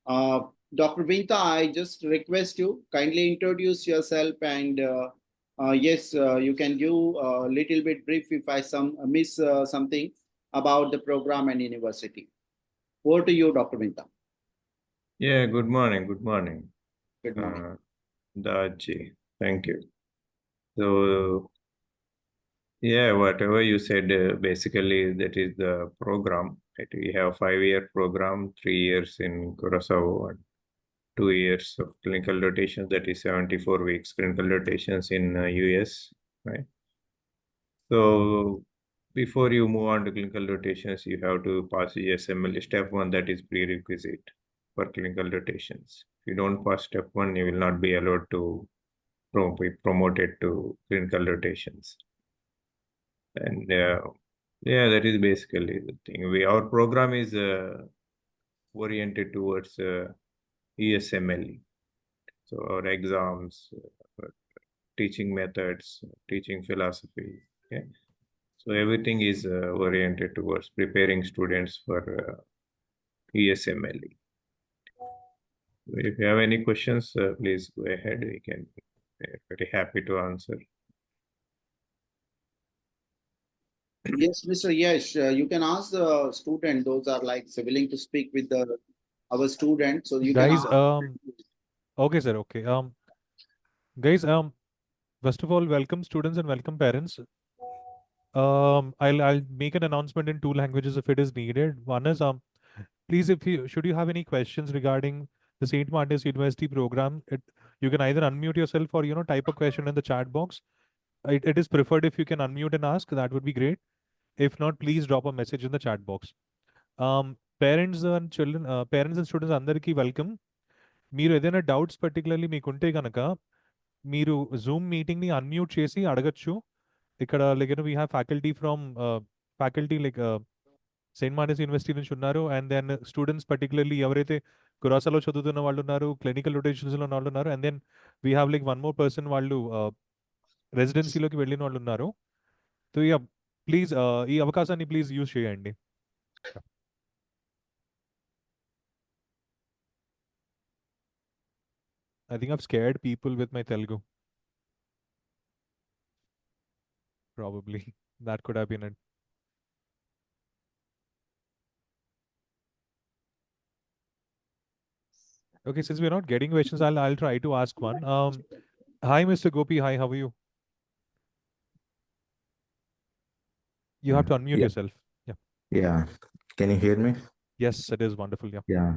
Uh, Dr. Vinta, I just request you kindly introduce yourself and yes, you can give a little bit brief if I miss something about the program and university. Over to you, Dr. Vinta. Yeah, good morning. Good morning. Good morning. Daji, thank you. So, yeah, whatever you said, basically that is the program. Right? We have 5-year program, 3 years in Curaçao, and 2 years of clinical rotations. That is 74 weeks clinical rotations in US, right? So, before you move on to clinical rotations, you have to pass the SML step one. That is prerequisite for clinical rotations. If you don't pass step one, you will not be allowed to be promoted to clinical rotations. And yeah, that is basically the thing. Our program is oriented towards ESML. So our exams, teaching methods, teaching philosophy. Okay. So everything is oriented towards preparing students for ESML. If you have any questions, please go ahead. We can very happy to answer. Yes, Mr. Yesh, you can ask the student. Those are like willing to speak with our student. So you can Guys, ask. okay, sir. Okay. Guys, first of all, welcome students and welcome parents. I'll make an announcement in two languages if it is needed. One is please, if you should you have any questions regarding the St. Martin's University program, you can either unmute yourself or type a question in the chat box. It is preferred if you can unmute and ask. That would be great. If not, please drop a message in the chat box. Parents and students అందరికీ welcome. మీరు ఏదైనా doubts particularly మీకుంటే కనుక మీరు Zoom మీటింగ్ని unmute చేసి అడగచ్చు. ఇక్కడ like we have faculty like Saint Martin's university నుంచి ఉన్నారు. అండ్ దెన్ స్టూడెంట్స్ పర్టికులర్లీ ఎవరైతే కురాసాలో చదువుతున్న వాళ్ళు ఉన్నారు, క్లినికల్ రొటేషన్స్లో ఉన్న వాళ్ళు ఉన్నారు. And then we have like one more person వాళ్ళు రెసిడెన్సీలోకి వెళ్ళిన వాళ్ళు ఉన్నారు. సో యా ప్లీజ్ ఈ అవకాశాన్ని ప్లీజ్ యూజ్ చేయండి. I think I've scared people with my Telugu. Probably. That could have been it. Okay, since we're not getting questions, I'll try to ask one. Hi, Mr. Gopi. Hi, how are you? You have to unmute yourself. Yeah. Yeah. Can you hear me? Yes, it is wonderful. Yeah. Yeah.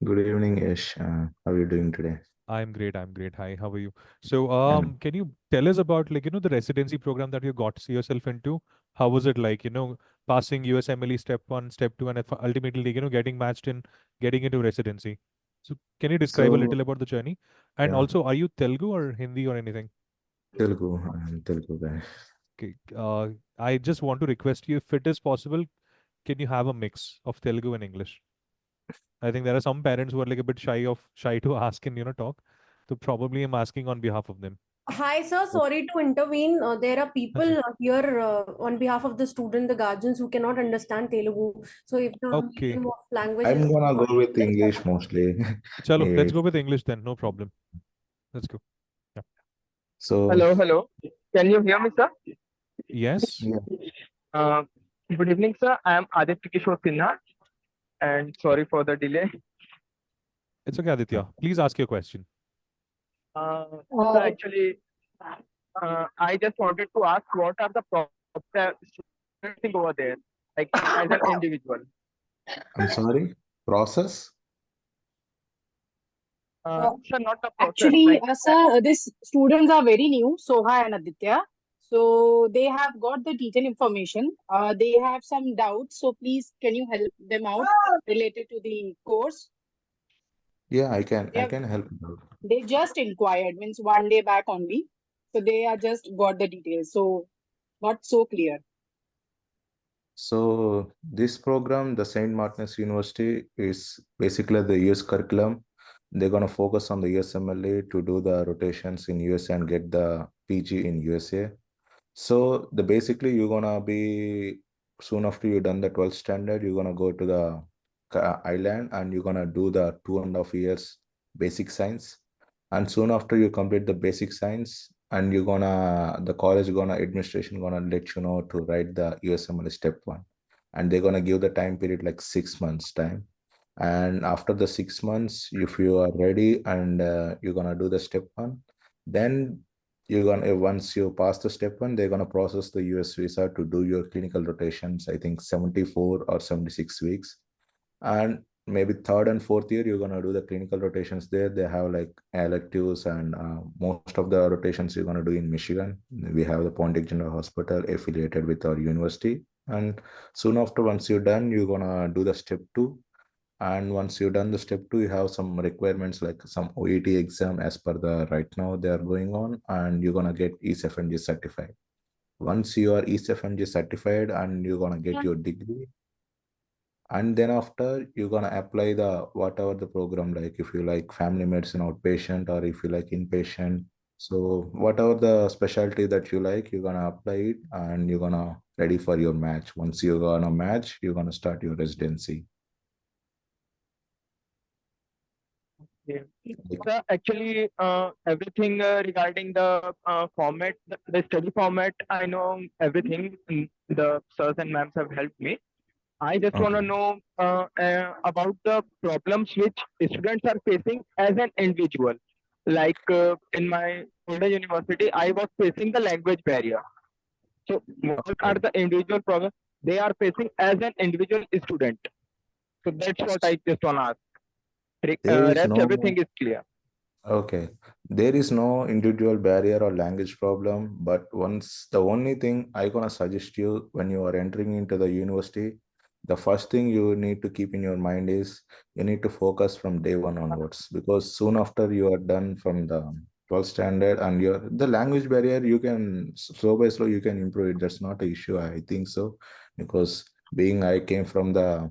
Good evening, Ish. How are you doing today? I'm great. I'm great. Hi, how are you? So, can you tell us about the residency program that you got yourself into? How was it like, passing USMLE step 1, step 2, and ultimately, getting matched in, getting into residency? So, can you describe a little about the journey? And also, are you Telugu or Hindi or anything? Telugu. I'm Telugu guy. Okay. I just want to request you, if it is possible, can you have a mix of Telugu and English? I think there are some parents who are like a bit shy to ask and talk. So probably I'm asking on behalf of them. Hi, sir. Sorry to intervene. There are people here on behalf of the student, the guardians, who cannot understand Telugu. So if the medium of language I'm gonna go with English mostly. Chalo, let's go with English then. No problem. Let's go. Yeah. So hello. Can you hear me, sir? Yes. Good evening, sir. I am Aditya Kishore Sinha, and sorry for the delay. It's okay, Aditya. Please ask your question. So actually, I just wanted to ask, what are the processing over there, like as an individual? I'm sorry, process? Sir, not the process. Actually, sir, these students are very new, Soha and Aditya. So they have got the detailed information. They have some doubts. So please, can you help them out related to the course? Yeah, I can help you out. They just inquired, means one day back only. So they are just got the details. So not so clear. So this program, the St. Martin's University, is basically the US curriculum. They're gonna focus on the USMLE to do the rotations in USA and get the PG in USA. So basically you're gonna be, soon after you've done the 12th standard, you're gonna go to the island, and you're gonna do the 2.5 years basic science. And soon after you complete the basic science, and the college gonna administration gonna let you know to write the USMLE step 1, and they're gonna give the time period like 6 months time. And after the 6 months, if you are ready and you're gonna do the step 1, then you're gonna once you pass the step 1, they're gonna process the US visa to do your clinical rotations, I think 74 or 76 weeks. And maybe third and fourth year, you're gonna do the clinical rotations there. They have like electives, and most of the rotations you're gonna do in Michigan. We have the Pontic General Hospital affiliated with our university. And soon after, once you're done, you're gonna do the step 2. And once you've done the step 2, you have some requirements like some OET exam as per the right now they are going on, and you're gonna get ECFNG certified. Once you are ECFNG certified and you're gonna get your degree, and then after you're gonna apply the whatever the program, like if you like family medicine outpatient or if you like inpatient. So whatever the specialty that you like, you're gonna apply it and you're gonna ready for your match. Once you're gonna match, you're gonna start your residency. Yeah. So actually, everything regarding the format, the study format, I know everything. The sirs and ma'ams have helped me. I just want to Okay. know about the problems which students are facing as an individual. Like in my older university, I was facing the language barrier. So what are Okay. the individual problems they are facing as an individual student? So that's what I just want to ask. There is Rest no everything is clear. Okay. There is no individual barrier or language problem, but once the only thing I gonna suggest you when you are entering into the university, the first thing you need to keep in your mind is you need to focus from day one onwards, because soon after you are done from the 12th standard and you're the language barrier, you can slow by slow you can improve it. That's not an issue, I think so, because being I came from the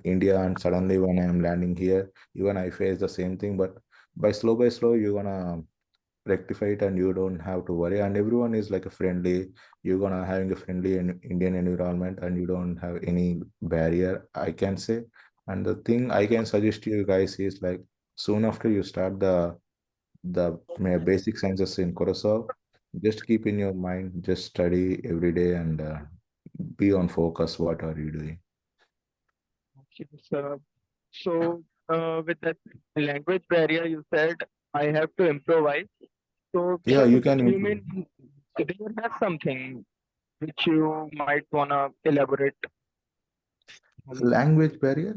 India, and suddenly when I am landing here, even I face the same thing, but by slow you're gonna rectify it and you don't have to worry, and everyone is like a friendly, you're gonna having a friendly Indian environment, and you don't have any barrier, I can say. And the thing I can suggest to you guys is like soon after you start the basic sciences in Curacao, just keep in your mind, just study every day, and be on focus what are you doing. So, with that language barrier, you said I have to improvise. So, Yeah, sir, you can you improve. mean do you have something which you might wanna elaborate on? Language barrier.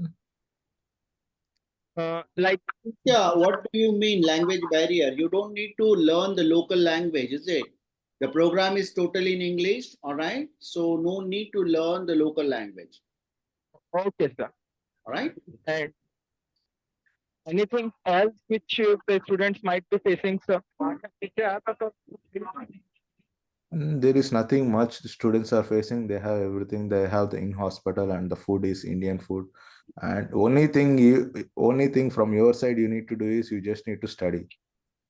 Like, Yeah, what do you mean language barrier? You don't need to learn the local language, is it? The program is totally in English, all right? So no need to learn the local language, okay, sir. all right? And anything else which the students might be facing, sir? There is nothing much the students are facing. They have everything. They have the in-hospital, and the food is Indian food. And only thing from your side you need to do is you just need to study,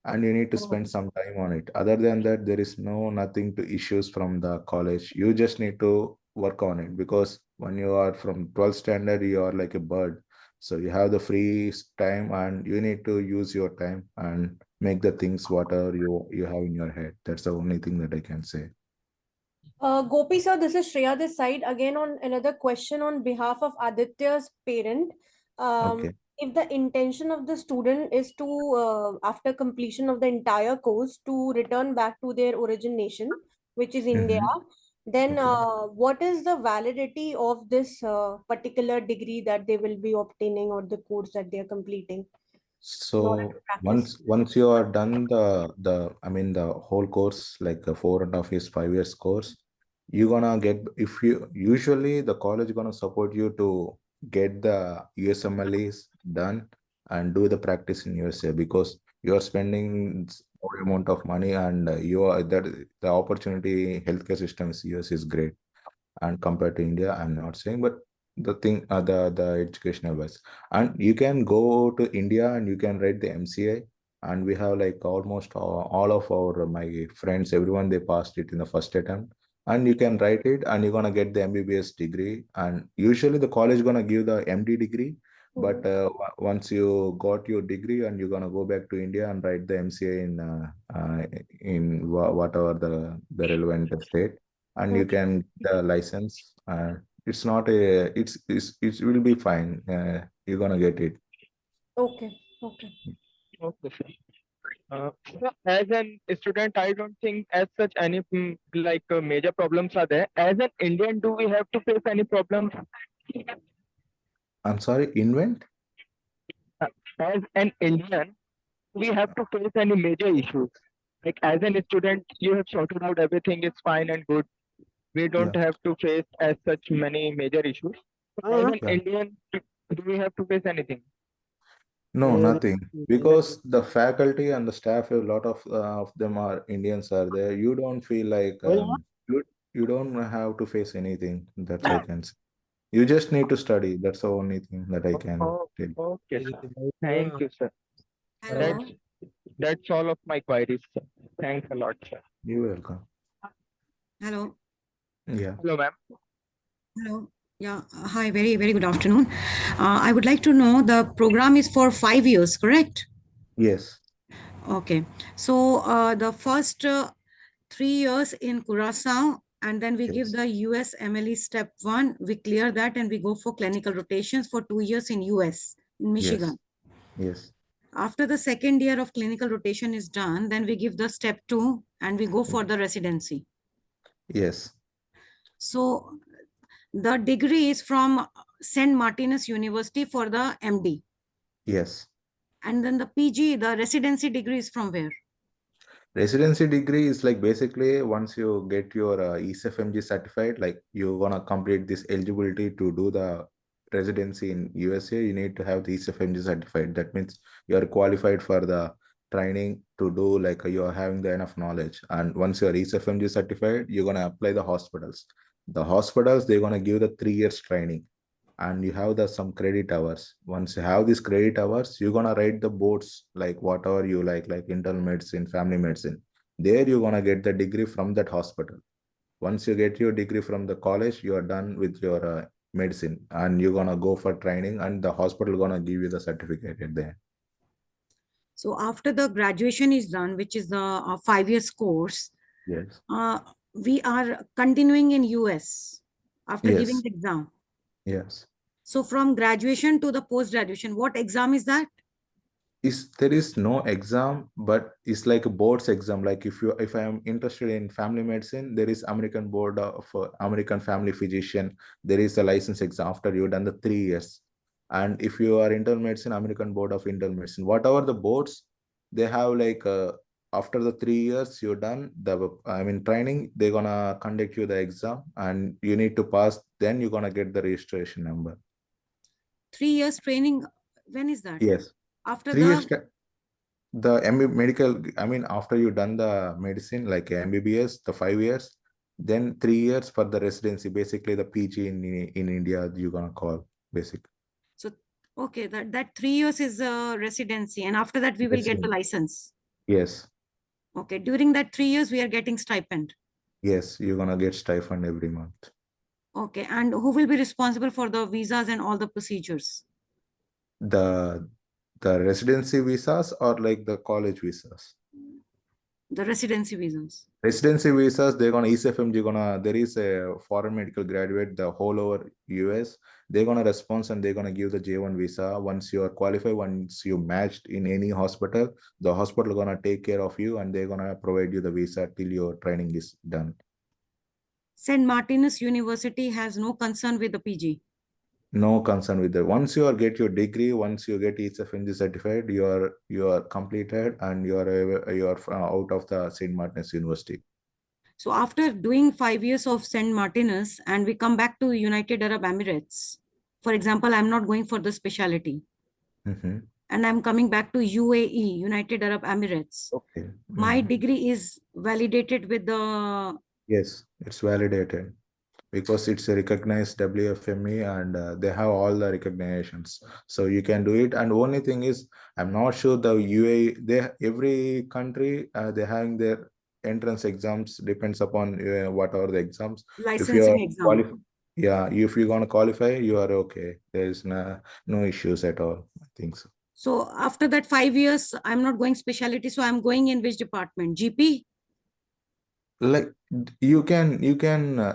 and you need to spend some time on it. Other than that, there is nothing to issues from the college. You just need to work on it, because when you are from 12th standard, you are like a bird. So you have the free time, and you need to use your time and make the things whatever you have in your head. That's the only thing that I can say. Gopi sir, this is Shreya this side again on another question on behalf of Aditya's parent. Okay. If the intention of the student is to, after completion of the entire course, to return back to their origin nation, which is India, Mhm. then Okay. what is the validity of this particular degree that they will be obtaining, or the course that they are completing in order to So practice? once you are done the whole course, like a 4.5 years, 5 years course, you're gonna get, if you usually the college gonna support you to get the USMLEs done and do the practice in USA, because you are spending more amount of money, and you are that the opportunity healthcare system is US is great, and compared to India, I'm not saying, but the thing, the educational wise, and you can go to India and you can write the MCA, and we have like almost all of our my friends, everyone they passed it in the first attempt, and you can write it, and you're gonna get the MBBS degree. And usually the college gonna give the MD degree, but once you got your degree, and you're gonna go back to India and write the MCA in whatever the relevant state, and you Okay. can get the license. It's not a it will be fine. You're gonna get it. Okay. Okay. Okay, sir. So as an student, I don't think as such any major problems are there. As an Indian, do we have to face any problems? I'm sorry, invent? As an Indian, we have to face any major issues. Like as an student, you have sorted out everything is fine and good. We don't Yeah. have to face as such many major issues. So as an Yeah. Indian, do we have to face anything? No, nothing. Because the faculty and the staff, a lot of them are Indians are there. You don't feel like you, you don't have to face anything that I can say. You just need to study. That's the only thing that I can Oh, tell. okay, sir. Thank you, sir. Hello. That's all of my queries, sir. Thanks a lot, sir. You're welcome. Hello. Yeah. Hello, ma'am. Hello. Yeah. Hi. Very, very good afternoon. I would like to know the program is for 5 years, correct? Yes. Okay. So the first 3 years in Curacao, and then we give Yes. the US MLE step 1. We clear that, and we go for clinical rotations for 2 years in US, in Michigan. Yes. After the second year of clinical rotation is done, then we give the step 2, and we go for the residency. Yes. So the degree is from St. Martin's University for the MD. Yes. And then the PG, the residency degree is from where? Residency degree is like basically once you get your ESFMG certified, like you're gonna complete this eligibility to do the residency in USA, you need to have the ESFMG certified. That means you are qualified for the training to do, like you are having the enough knowledge. And once you are ESFMG certified, you're gonna apply the hospitals. The hospitals, they're gonna give the 3 years training, and you have the some credit hours. Once you have these credit hours, you're gonna write the boards like whatever you like internal medicine, family medicine. There you're gonna get the degree from that hospital. Once you get your degree from the college, you are done with your medicine, and you're gonna go for training, and the hospital gonna give you the certificate at the end. So after the graduation is done, which is the 5 years course, Yes. we are continuing in US after giving Yes. the exam. Yes. So from graduation to the post graduation, what exam is that? There is no exam, but it's like a board's exam. Like if I am interested in family medicine, there is American Board of American Family Physician. There is a license exam after you've done the 3 years. And if you are internal medicine, American Board of Internal Medicine, whatever the boards, they have like after the 3 years you're done training, they're gonna conduct you the exam, and you need to pass. Then you're gonna get the registration number. 3 years training. When is that? Yes. After 3 years. the The medical, after you done the medicine, like MBBS, the 5 years, then 3 years for the residency, basically the PG in India, you're gonna call basic. So okay, that 3 years is a residency, and after that we will get the license. Yes. Okay, during that 3 years we are getting stipend. Yes, you're gonna get stipend every month. Okay, and who will be responsible for the visas and all the procedures? The residency visas or like the college visas? The residency visas. Residency visas, they're gonna ECFMG there is a foreign medical graduate, the whole over US, they're gonna respond, and they're gonna give the J1 visa. Once you are qualified, once you matched in any hospital, the hospital gonna take care of you, and they're gonna provide you the visa till your training is done. St. Martin's University has no concern with the PG. No concern with that. Once you get your degree, once you get ECFMG certified, you are completed, and you are out of the St. Martin's University. So after doing 5 years of St. Martin's and we come back to United Arab Emirates, for example, I'm not going for the specialty. Mm-hmm. And I'm coming back to UAE, United Arab Emirates. Okay. My degree is validated with the... Yes, it's validated because it's a recognized WFME, and they have all the recognitions. So you can do it. And only thing is, I'm not sure the UAE, every country, they're having their entrance exams depends upon what are the exams. If you are Licensing exam. yeah, if you're gonna qualify, you are okay. There is no issues at all. I think so. So after that 5 years, I'm not going specialty. So I'm going in which department? GP? Like you can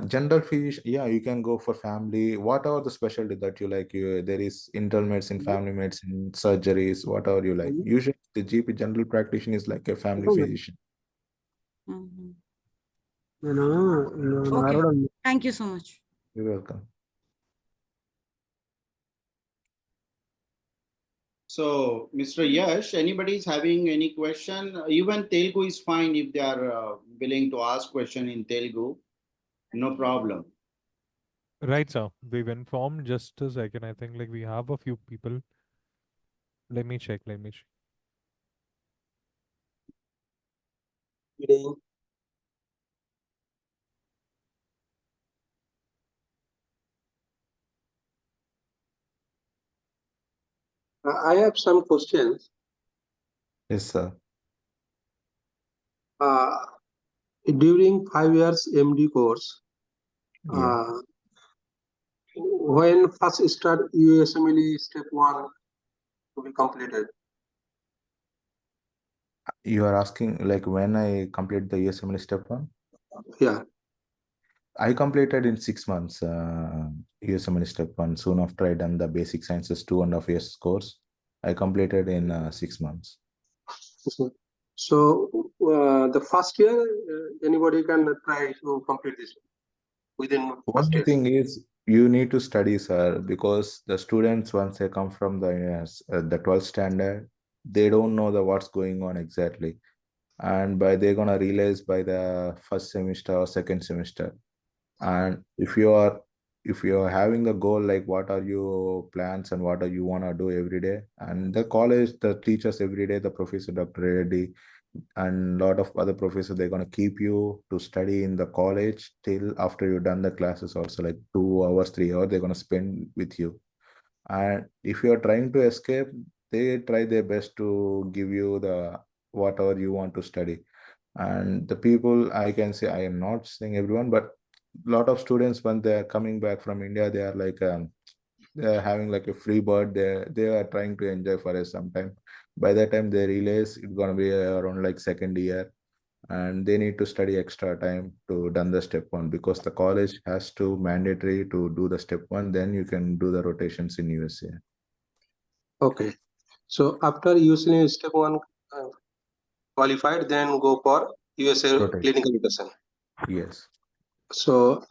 general physician, yeah, you can go for family, whatever the specialty that you like. There is internal medicine, family medicine, surgeries, whatever you like. Usually the GP, general practitioner, is like a family physician. Mhm. No, Okay. Thank you so much. You're welcome. So, Mr. Yash, anybody is having any question? Even Telugu is fine if they are willing to ask question in Telugu. No problem. Right, sir. We've informed just a second. I think like we have a few people. Let me check. Let me check. I have some questions. Yes, sir. During 5 years MD course, Yeah. when first start USMLE step 1 to be completed? You are asking like when I complete the USMLE step 1? Yeah. I completed in 6 months USMLE step 1. Soon after I done the basic sciences 2.5 years course, I completed in 6 months. So the first year, anybody can try to complete this within first Only year. thing is you need to study, sir, because the students, once they come from the 12th standard, they don't know what's going on exactly, and they're gonna realize by the first semester or second semester. And if you are having a goal, like what are your plans and what are you want to do every day, and the college, the teachers every day, the professor Dr. Reddy and a lot of other professors, they're going to keep you to study in the college till after you've done the classes also, like 2 hours 3 hours they're going to spend with you. And if you're trying to escape, they try their best to give you the whatever you want to study. And the people, I can say, I am not saying everyone, but a lot of students, when they're coming back from India, they are like they're having like a free bird. They are trying to enjoy for a some time. By that time they realize it's gonna be around like second year, and they need to study extra time to done the step 1, because the college has to mandatory to do the step 1, then you can do the rotations in USA. Okay. So after USMLE step 1 qualified, then go for USA Rotation. clinical rotation. Yes. So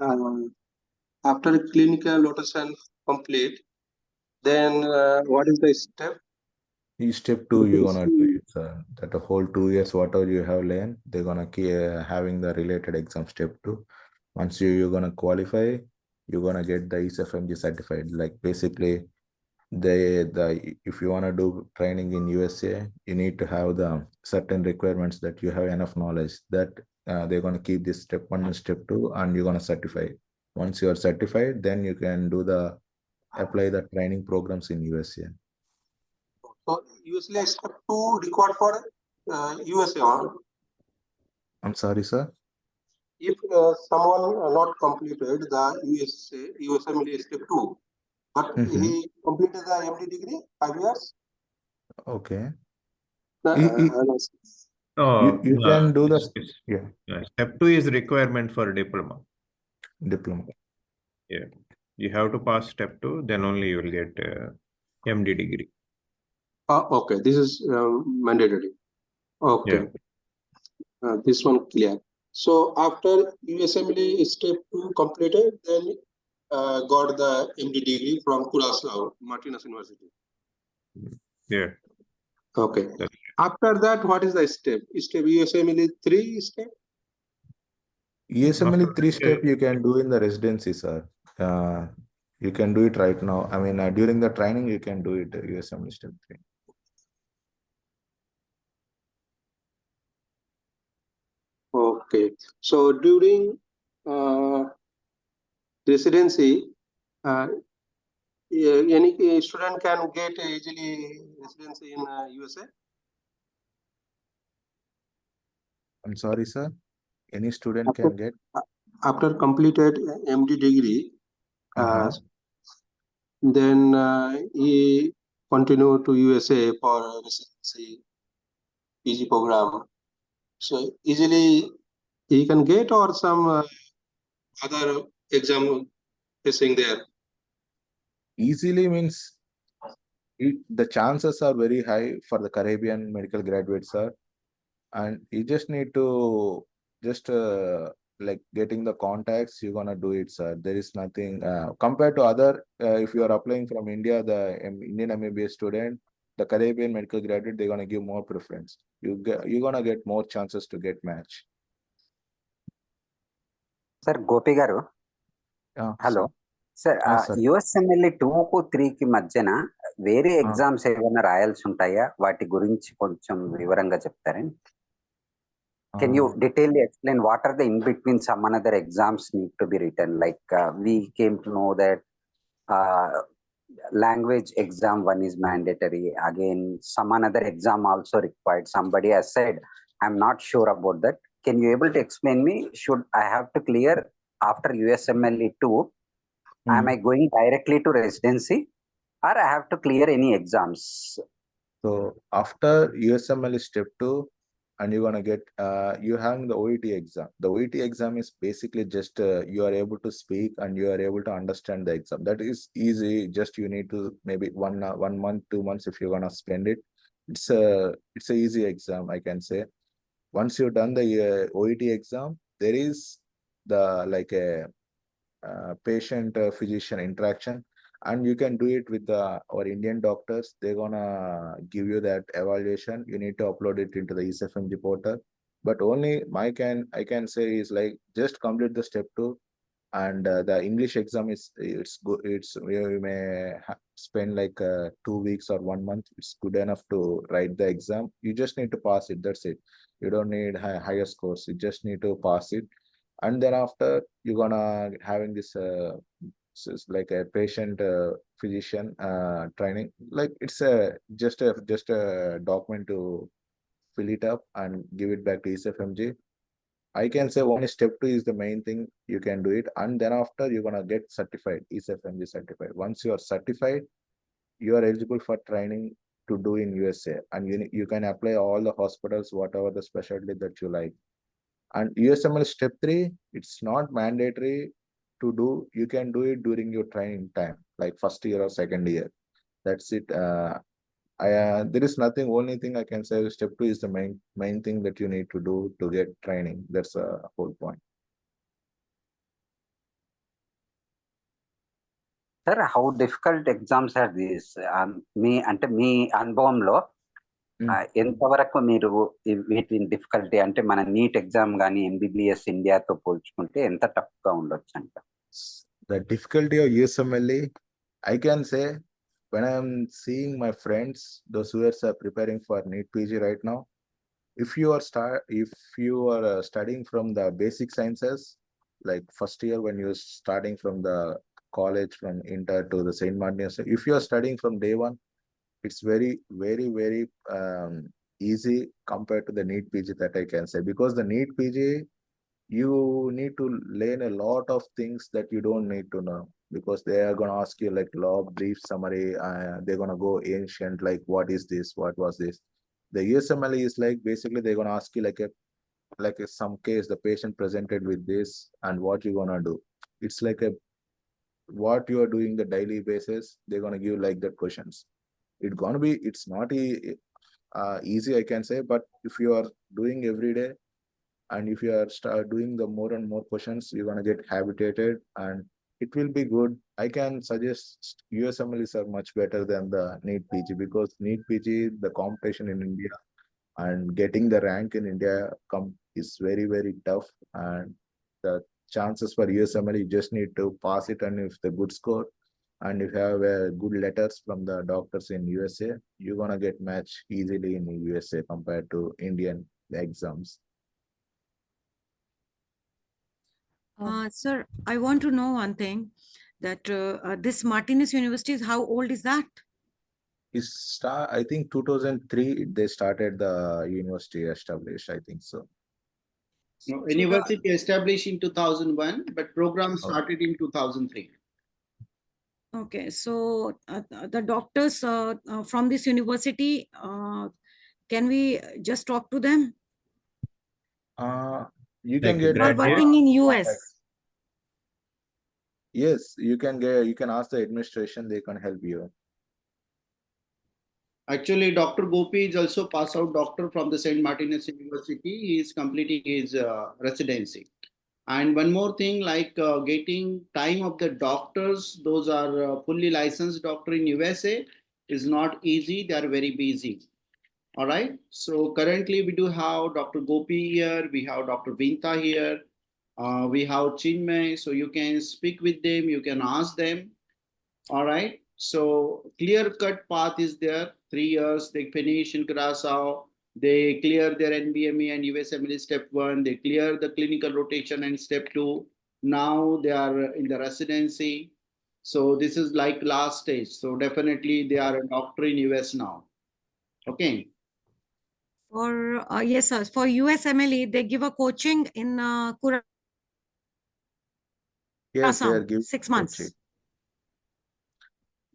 after clinical rotation complete, then what is the step? Step 2, you're gonna do it, that the whole 2 years whatever you have learned, they're gonna keep having the related exam step 2. Once you're gonna qualify, you're gonna get the ESFMG certified. Like basically, the if you wanna do training in USA, you need to have the certain requirements that you have enough knowledge that they're gonna keep this step 1 and step 2, and you're gonna certify. Once you are certified, then you can apply the training programs in USA. So usually step 2 required for USA on. I'm sorry, sir. If someone not completed the USMLE step 2, but he completed the MD degree 5 years. Okay. You can do the step 2 is requirement for diploma. Diploma. Yeah, you have to pass step 2, then only you will get MD degree. Okay, this is mandatory. Okay, this one clear. So after USMLE step 2 completed, then got the MD degree from Curaçao, Martinez University. Yeah. Okay. After that, what is the step? Step USMLE 3 step? USMLE 3 step you can do in the residency, sir. You can do it right now. I mean, during the training, you can do it, USMLE step 3. Okay. So during residency, any student can get easily residency in USA? I'm sorry, sir. Any student can get. After completed MD degree, then he continue to USA for residency PG program. So easily he can get, or some other exam facing there. Easily means the chances are very high for the Caribbean medical graduates, sir. And you just need to just like getting the contacts, you're gonna do it, sir. There is nothing compared to other if you are applying from India, the Indian MBBS student, the Caribbean medical graduate, they're gonna give more preference. You're gonna get more chances to get match. Sir, Gopi garu. Hello. Sir, USMLE 2 కు 3 కి మధ్యన వేరే exams ఏమైనా రాయాల్సి ఉంటాయా? వాటి గురించి కొంచెం వివరంగా చెప్తారండి. Can you detailedly explain what are the in between some another exams need to be written? Like we came to know that language exam one is mandatory. Again, some another exam also required. Somebody has said, I'm not sure about that. Can you able to explain me? Should I have to clear after USMLE 2? Am I going directly to residency, or I have to clear any exams? So after USMLE step 2, and you're gonna get you having the OET exam. The OET exam is basically just you are able to speak and you are able to understand the exam. That is easy. Just you need to maybe 1 month, 2 months if you're gonna spend it. It's a easy exam, I can say. Once you've done the OET exam, there is the like a patient physician interaction, and you can do it with our Indian doctors. They're gonna give you that evaluation. You need to upload it into the ESFMG portal. But only I can say is like just complete the step 2, and the English exam it's good. You may spend like 2 weeks or 1 month. It's good enough to write the exam. You just need to pass it. That's it. You don't need higher scores. You just need to pass it. And then after you're gonna having this like a patient physician training. Like it's just a document to fill it up and give it back to ESFMG. I can say only step 2 is the main thing. You can do it, and then after you're gonna get certified, ESFMG certified. Once you are certified, you are eligible for training to do in USA, and you can apply all the hospitals, whatever the specialty that you like. And USML step 3, it's not mandatory to do. You can do it during your training time, like first year or second year. That's it. There is nothing. Only thing I can say is step 2 is the main thing that you need to do to get training. That's the whole point. Sir, how difficult exams are these? మీ అనుభవంలో ఎంతవరకు మీరు వీటిని difficulty అంటే మన NEET exam కానీ MBBS ఇండియాతో పోల్చుకుంటే ఎంత tough గా ఉండొచ్చు అంట? The difficulty of USMLE, I can say, when I'm seeing my friends, those who are preparing for NEET PG right now, if you are studying from the basic sciences, like first year when you're starting from the college, from inter to the St. Martin's, if you are studying from day 1, it's very, very, very easy compared to the NEET PG that I can say. Because the NEET PG, you need to learn a lot of things that you don't need to know, because they are going to ask you like law, brief summary. They're going to go ancient, like what is this, what was this. The USMLE is like basically they're going to ask you like some case the patient presented with this and what you're going to do. It's like what you are doing the daily basis. They're going to give like that questions. It's not easy, I can say, but if you are doing every day, and if you are start doing the more and more questions, you're going to get habituated, and it will be good. I can suggest USMLEs are much better than the NEET PG, because NEET PG, the competition in India and getting the rank in India is very, very tough. And the chances for USMLE, you just need to pass it, and if the good score and if you have good letters from the doctors in USA, you're going to get match easily in USA compared to Indian exams. Sir, I want to know one thing, that this Martinez University, how old is that? I think 2003 they started the university established, I think so. No, university established in 2001, but program started in 2003. Okay, so the doctors from this university, can we just talk to them? You can Like get Or working in US? Yes, you can ask the administration, they can help you. Actually, Dr. Gopi is also pass out doctor from the St. Martin's University. He is completing his residency. And one more thing, like getting time of the doctors, those are fully licensed doctor in USA is not easy. They are very busy. All right. So currently we do have Dr. Gopi here. We have Dr. Vinta here. We have Chinmay. So you can speak with them. You can ask them. All right. So clear-cut path is there. 3 years they finish in Curaçao. They clear their NBME and USMLE step 1. They clear the clinical rotation and step 2. Now they are in the residency. So this is like last stage. So definitely they are a doctor in US now. Okay. For yes, sir. For USMLE, they give a coaching in Curaçao. Yes, they are giving 6 months. coaching.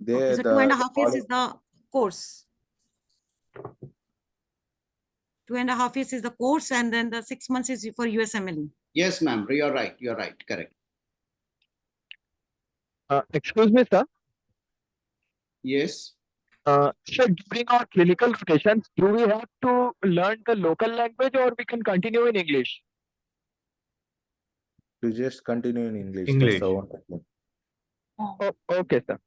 Okay, so 2.5 years is the course. 2.5 years is the course, and then the 6 months is for USMLE. Yes, ma'am. You're right. You're right. Correct. Excuse me, sir. Yes. So during our clinical rotations, do we have to learn the local language or we can continue in English? You just continue in English. English. That's the one thing. Oh, okay, sir.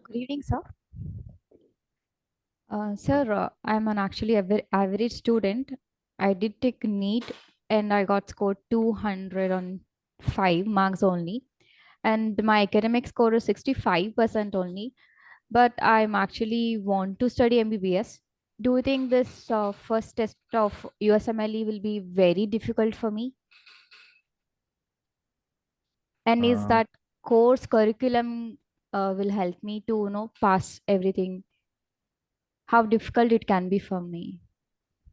Good evening, sir. Sir, I'm an actually average student. I did take NEET and I got scored 205 marks only. And my academic score is 65% only. But I'm actually want to study MBBS. Do you think this first test of USMLE will be very difficult for me? And is that course curriculum will help me to pass everything? How difficult it can be for me?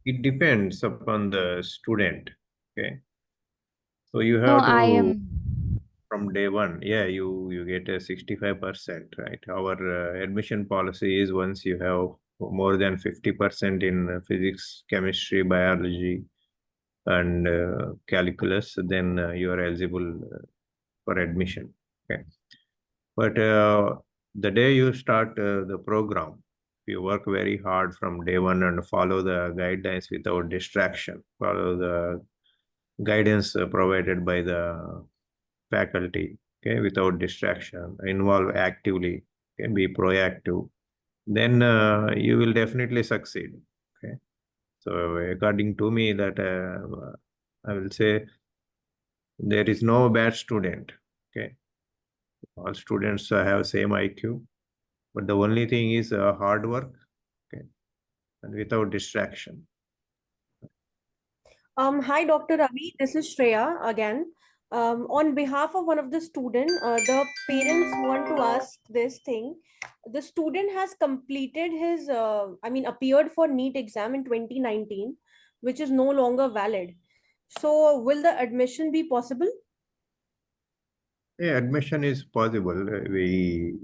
It depends upon the student. Okay. So you No, have I to am. from day one. Yeah, you get a 65%, right? Our admission policy is once you have more than 50% in physics, chemistry, biology, and calculus, then you are eligible for admission. Okay. But the day you start the program, you work very hard from day one and follow the guidelines without distraction, follow the guidance provided by the faculty, okay, without distraction, involve actively, can be proactive, then you will definitely succeed. Okay. So according to me, that I will say there is no bad student. Okay. All students have same IQ, but the only thing is hard work, okay, and without distraction. Hi, Dr. Ravi. This is Shreya again. On behalf of one of the students, the parents want to ask this thing. The student has completed his, appeared for NEET exam in 2019, which is no longer valid. So, will the admission be possible? Yeah, admission is possible. We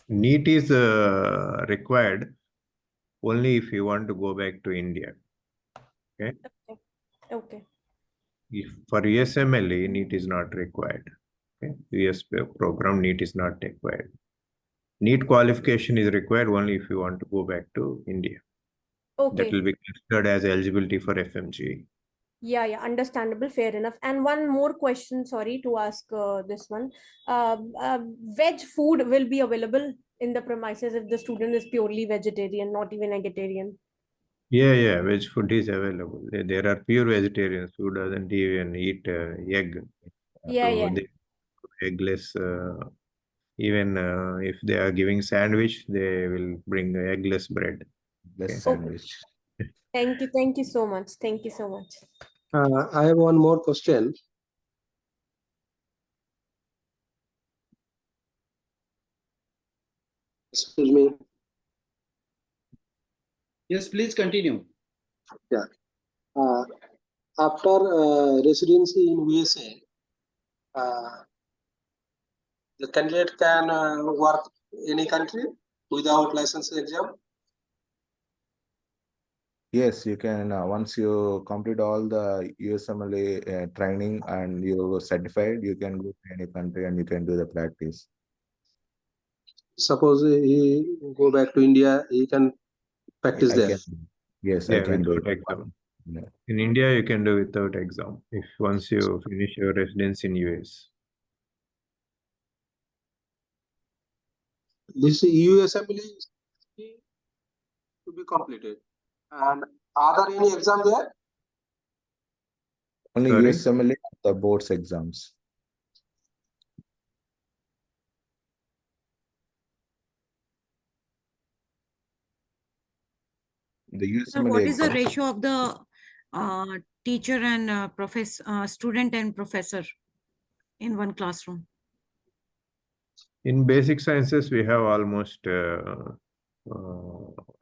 NEET is required only if you want to go back to India. Okay. Okay. If for USMLE, NEET is not required. Okay. US program NEET is not required. NEET qualification is required only if you want to go back to India. Okay. That will be considered as eligibility for FMGA. Yeah, understandable, fair enough. And one more question, sorry to ask this one. Veg food will be available in the premises if the student is purely vegetarian, not even vegetarian. Yeah, veg food is available. There are pure vegetarians who doesn't even eat egg. Yeah. They eggless. Even if they are giving sandwich, they will bring eggless bread. Less sandwich. Thank you so much. Thank you so much. I have one more question. Excuse me. Yes, please continue. Yeah. After residency in USA, the candidate can work any country without license exam. Yes, you can. Once you complete all the USMLA training and you're certified, you can go to any country and you can do the practice. Suppose he go back to India, he can practice I there. can. Yes, I Yeah, can do without it. exam. Yeah. In India, you can do without exam if once you finish your residence in US. This USMLE to be completed. And are there any exam there? Only Sorry? USMLA, the boards exams. The Sir, USMLA what is the exams. ratio of the teacher and student and professor in one classroom? In basic sciences, we have almost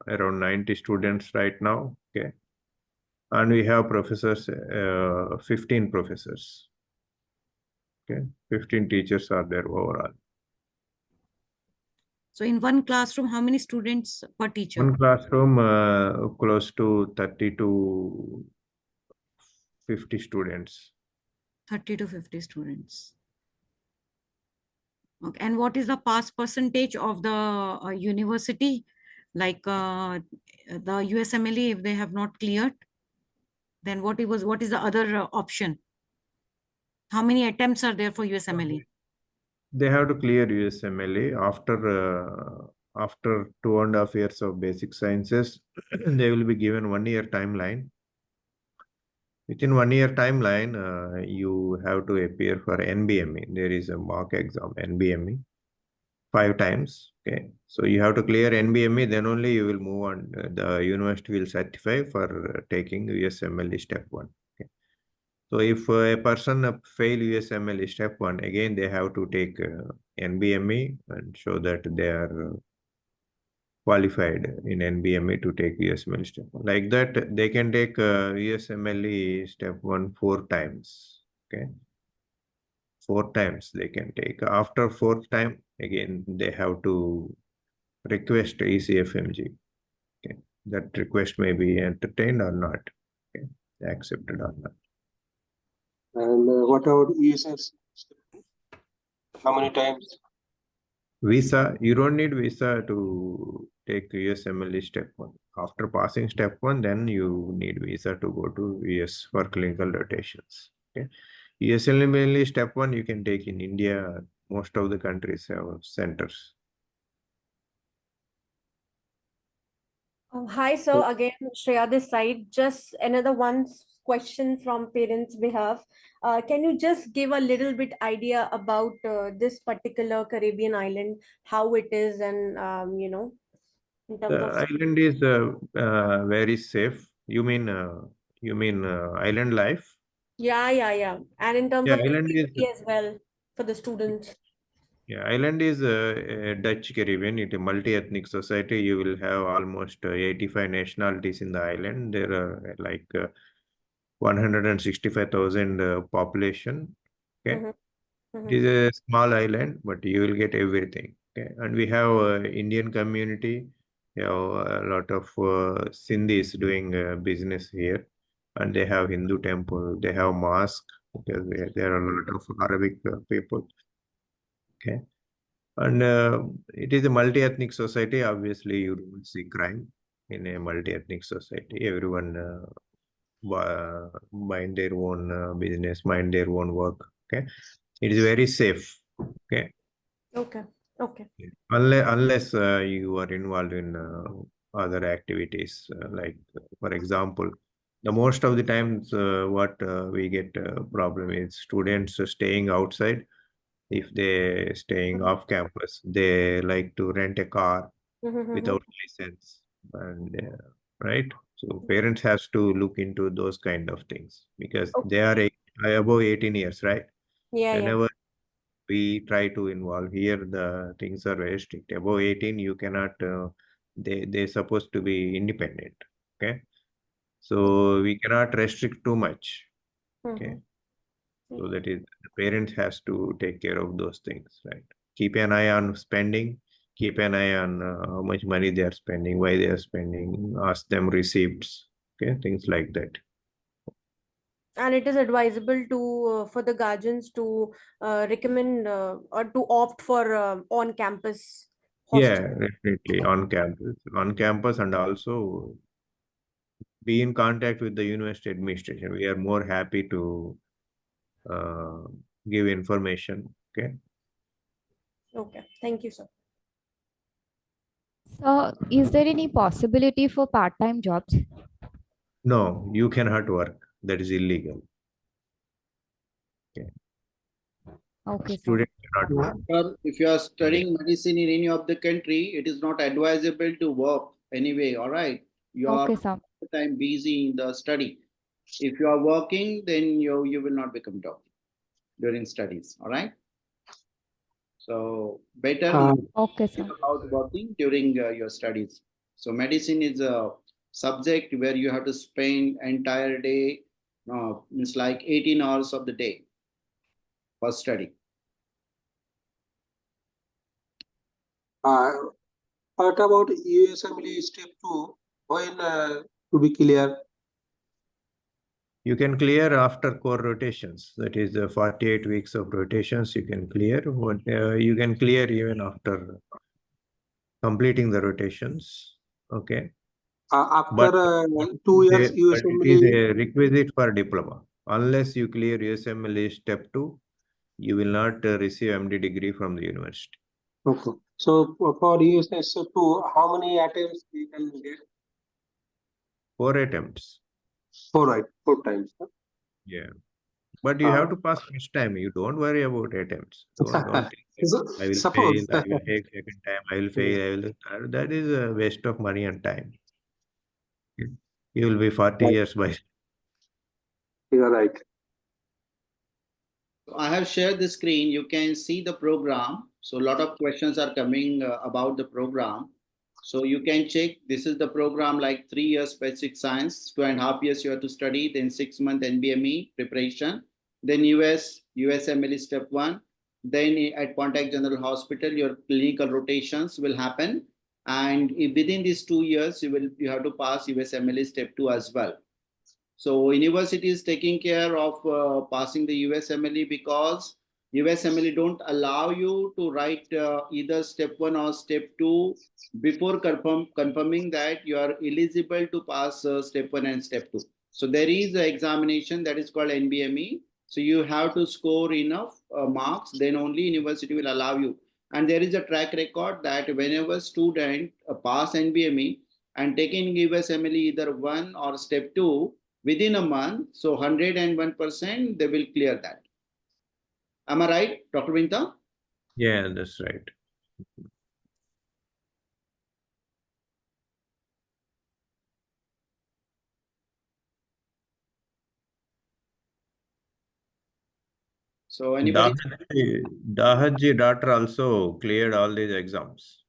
around 90 students right now. Okay. And we have professors, 15 professors. Okay. 15 teachers are there overall. So in one classroom, how many students per teacher? One classroom, close to 30 to 50 students. 30 to 50 students. Okay. And what is the pass percentage of the university? Like the USMLE, if they have not cleared, then what is the other option? How many attempts are there for USMLE? They have to clear USMLE after 2.5 years of basic sciences. They will be given 1 year timeline. Within 1 year timeline, you have to appear for NBME. There is a mock exam, NBME, 5 times. Okay, so you have to clear NBME, then only you will move on. The university will certify for taking USMLE step 1. Okay. So if a person fail USMLE step 1, again they have to take NBME and show that they are qualified in NBME to take USMLE step 1. Like that, they can take USMLE step 1 4 times. Okay, 4 times they can take. After 4th time, again they have to request ECFMG. Okay, that request may be entertained or not. Okay, accepted or not. And what about ESS? How many times? Visa, you don't need visa to take USMLE step 1. After passing step 1, then you need visa to go to US for clinical rotations. Okay. USMLE step 1 you can take in India. Most of the countries have centers. Hi, sir. Again, Shreya this side. Just another one question from parents' behalf. Can you just give a little bit idea about this particular Caribbean island, how it is, and in terms The of island is very safe. You mean island life? yeah, and in terms Yeah, of the island is safety as well for the students. Yeah, island is a Dutch Caribbean. It's a multi-ethnic society. You will have almost 85 nationalities in the island. There are 165,000 population. Okay, Mm-hmm. it is a small island, but you will get everything. Okay, and we have Indian community. You have a lot of Sindhis doing business here, and they have Hindu temple. They have mosque because there are a lot of Arabic people. Okay. And it is a multi-ethnic society. Obviously, you don't see crime in a multi-ethnic society. Everyone mind their own business, mind their own work. Okay, it is very safe. Okay, Okay. unless you are involved in other activities, like for example, the most of the times what we get problem is students staying outside. If they staying off campus, they like to rent a car without license, and right. So parents has to look into those kind of things because Okay. they are above 18 years, right? Yeah. Whenever we try to involve. Here the things are very strict. Above 18, you cannot. They're supposed to be independent. Okay, so we cannot restrict too much. Okay, so that is the parents has to take care of those things, right? Keep an eye on spending. Keep an eye on how much money they are spending, why they are spending. Ask them receipts. Okay, things like that. And it is advisable to for the guardians to recommend or to opt for on-campus Yeah, hostel. definitely on campus, and also be in contact with the university administration. We are more happy to uh, give information. Okay. Okay, thank you, sir. So, is there any possibility for part-time jobs? No, you cannot work. That is illegal. Okay. Okay, sir. Student cannot work. Sir, if you are studying medicine in any of the country, it is not advisable to work anyway. All right, you are Okay, sir. time busy in the study. If you are working, then you will not become doctor during studies. All right. So better Okay, sir. about working during your studies. So medicine is a subject where you have to spend entire day. It's like 18 hours of the day for study. What about USMLE step 2? When to be clear? You can clear after core rotations. That is 48 weeks of rotations. You can clear. You can clear even after completing the rotations. Okay. After But 2 years but it is USMLE. a requisite for diploma. Unless you clear USMLE step 2, you will not receive MD degree from the university. Okay. So for USMLE step 2, how many attempts we can get? 4 attempts. 4 times. Huh? Yeah. But you have to pass first time. You don't worry about attempts. Don't think So, I will fail, suppose I will take second time, I will fail, I will. That is a waste of money and time. You will be 40 years by. you are right. I have shared the screen. You can see the program. So a lot of questions are coming about the program. So you can check. This is the program, like 3 years basic science, 2.5 years you have to study, then 6 month NBME preparation, then USMLE step 1. Then at Pontiac General Hospital, your clinical rotations will happen. And within these 2 years, you have to pass USMLE step 2 as well. So university is taking care of passing the USMLE, because USMLE don't allow you to write either step 1 or step 2 before confirming that you are eligible to pass step 1 and step 2. So there is an examination that is called NBME. So you have to score enough marks, then only university will allow you. And there is a track record that whenever student pass NBME and taking USMLE either 1 or step 2, within a month, so 101% they will clear that. Am I right, Dr. Vinta? Yeah, that's right. So anybody? Dahaji daughter also cleared all these exams.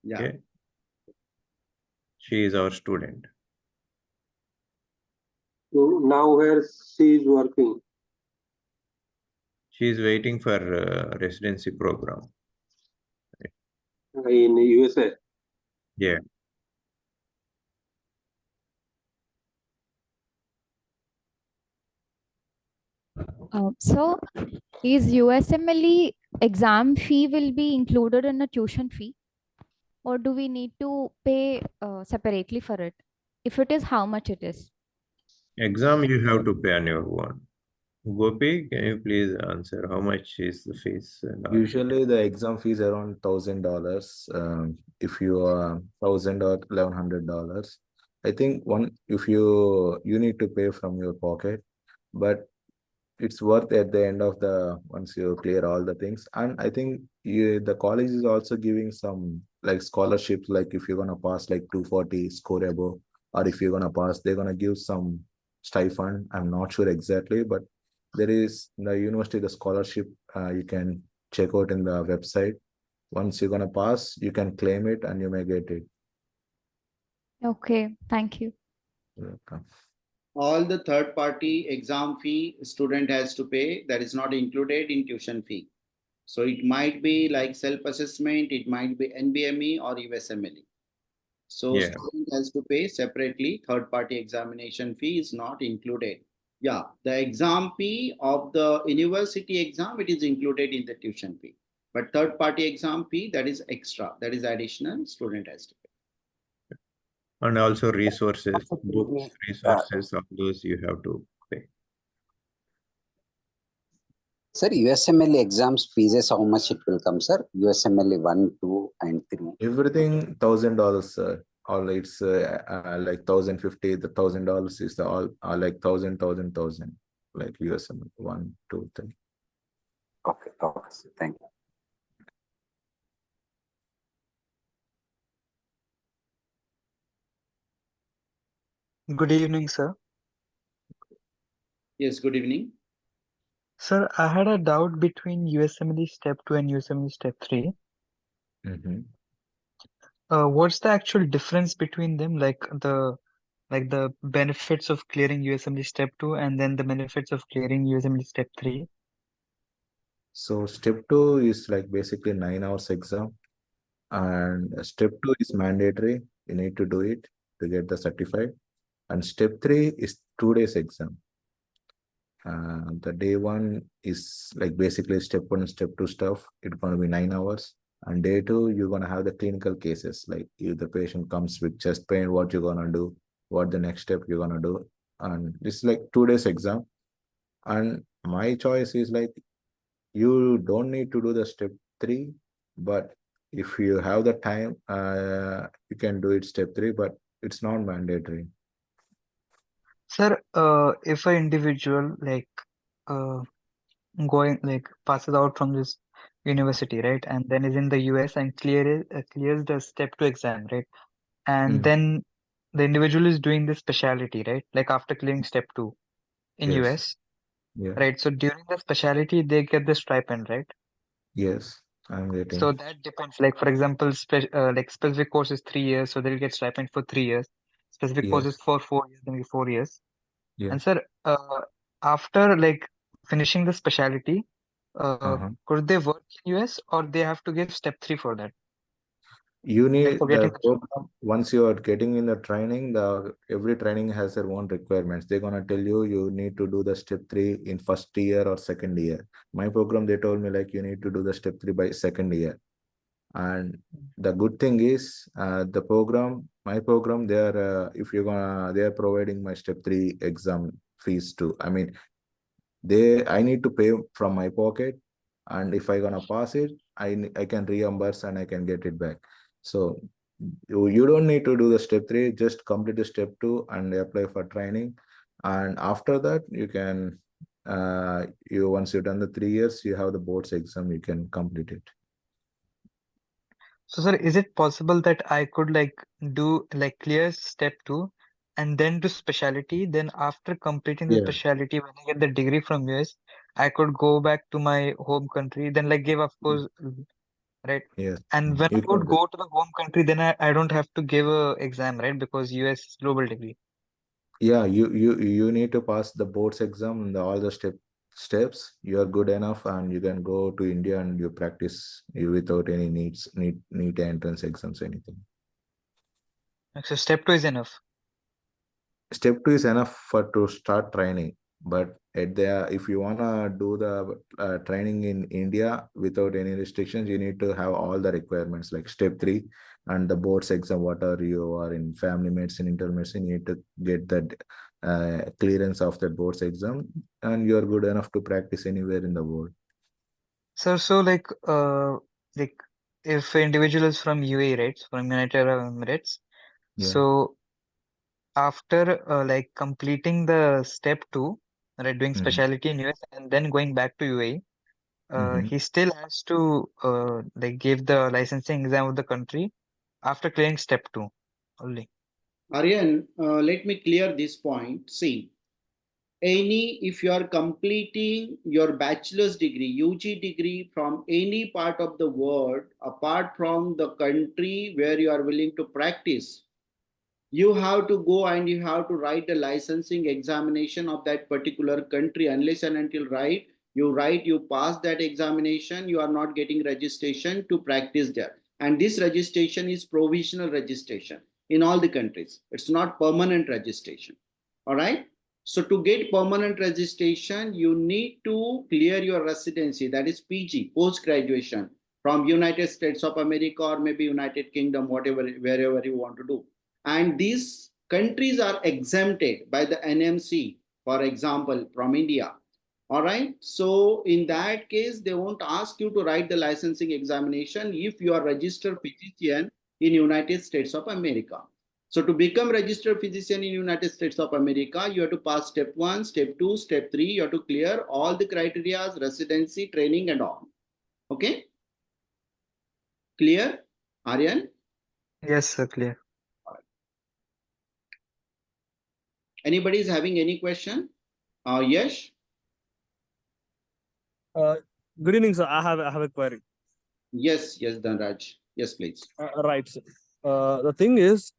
Yeah. Okay. She is our student. So now where she is working? She is waiting for residency program. In USA. Yeah. So, is USMLE exam fee will be included in a tuition fee, or do we need to pay separately for it? If it is, how much it is? Exam you have to pay on your own. Gopi, can you please answer how much is the fees? And all? Usually the exam fees around $1,000. If you are $1,000 or $1,100, I think if you need to pay from your pocket, but it's worth at the end of once you clear all the things. And I think the college is also giving some like scholarships, like if you're gonna pass like 240 score above, or if you're gonna pass, they're gonna give some stipend. I'm not sure exactly, but there is in the university the scholarship you can check out in the website. Once you're gonna pass, you can claim it and you may get it. Okay, thank you. Welcome. All the third party exam fee student has to pay, that is not included in tuition fee. So it might be like self-assessment, it might be NBME or USMLE. So Yeah. student has to pay separately. Third party examination fee is not included. Yeah, the exam fee of the university exam, it is included in the tuition fee. But third party exam fee, that is extra, that is additional, student has to pay. And also resources, books, Possibly, resources, of those you have to pay. sir, USMLE exams fees, how much it will come, sir? USMLE 1, 2, and 3. Everything $1,000, sir. All it's like 1,050. The $1,000 is the all like 1,000, like USM 1, 2, 3. Okay, okay, sir. Thank you. Good evening, sir. Yes, good evening. Sir, I had a doubt between USMLE Step 2 and USMLE Step 3. What's the actual difference between them? Like the benefits of clearing USMLE Step 2 and then the benefits of clearing USMLE Step 3. So step 2 is like basically 9 hours exam, and step 2 is mandatory. You need to do it to get the certificate. And step 3 is 2 days exam. The day 1 is like basically step 1 and step 2 stuff. It's going to be 9 hours. And day 2, you're going to have the clinical cases. Like if the patient comes with chest pain, what you're going to do, what the next step you're going to do. And this is like 2 days exam. And my choice is like, you don't need to do the step 3, but if you have the time, you can do it step 3, but it's not mandatory. Sir, if an individual passes out from this university, right, and then is in the US and clears the step 2 exam, right, and then the individual is doing this specialty, right, like after clearing step 2 in Yes. US, Yeah. right? So during the specialty, they get the stipend, right? Yes, I'm getting. So that depends. Like for example, like specific course is 3 years, so they'll get stipend for 3 years. Specific course is Yes. for 4 years, then 4 years. Yeah. And sir, after like finishing the specialty, could they work in US or they have to give step 3 for that? You Like need for the getting the job. program. Once you are getting in the training, every training has their own requirements. They're gonna tell you need to do the step 3 in first year or second year. My program, they told me like you need to do the step 3 by second year. And the good thing is, my program, they are they are providing my step 3 exam fees too. I mean, I need to pay from my pocket, and if I gonna pass it, I can reimburse and I can get it back. So you don't need to do the step 3, just complete the step 2 and apply for training. And after that, you can once you've done the 3 years, you have the board's exam, you can complete it. So sir, is it possible that I could clear step 2 and then do specialty? Then after completing the Yeah. specialty, when I get the degree from US, I could go back to my home country, then give, of course, right? Yes. And when I You would can go to the home country, then I don't have to give a exam, right? Because US is global degree. Yeah, you need to pass the board's exam and all the steps. You are good enough, and you can go to India and you practice without any need entrance exams, anything. So step 2 is enough. Step 2 is enough to start training, but if you wanna do the training in India without any restrictions, you need to have all the requirements like step 3 and the board's exam. Whatever you are in family medicine, internal medicine, you need to get that clearance of that board's exam, and you are good enough to practice anywhere in the world. Sir, so if an individual is from UAE, right, from United Arab Emirates, Yeah. so after completing the step 2, right, doing specialty in US and then going back to UAE, he still has to give the licensing exam of the country after clearing step 2 only. Aryan, let me clear this point. See, if you are completing your bachelor's degree, UG degree from any part of the world, apart from the country where you are willing to practice, you have to go and you have to write the licensing examination of that particular country. Unless and until you pass that examination, you are not getting registration to practice there. And this registration is provisional registration in all the countries. It's not permanent registration. All right. So to get permanent registration, you need to clear your residency, that is PG, post graduation, from United States of America or maybe United Kingdom, whatever, wherever you want to do. And these countries are exempted by the NMC, for example, from India. All right. So in that case, they won't ask you to write the licensing examination if you are registered physician in United States of America. So to become registered physician in United States of America, you have to pass step 1, step 2, step 3. You have to clear all the criteria, residency, training and all. Okay. Clear, Aryan? Yes, sir, clear. Anybody is having any question? Yes. Good evening, sir. I have a query. Yes, Dhanraj. Yes, please. Right, sir. The thing is,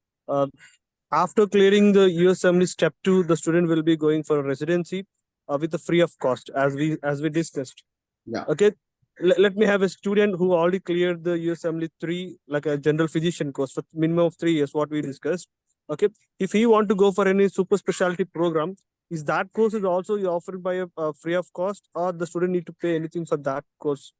after clearing the USMLE step 2, the student will be going for a residency with a free of cost, as we discussed. Yeah. Okay. Let me have a student who already cleared the USMLE 3, like a general physician course for minimum of 3 years, what we discussed. Okay. If he want to go for any super specialty program, is that course is also offered by a free of cost, or the student need to pay anything for that course?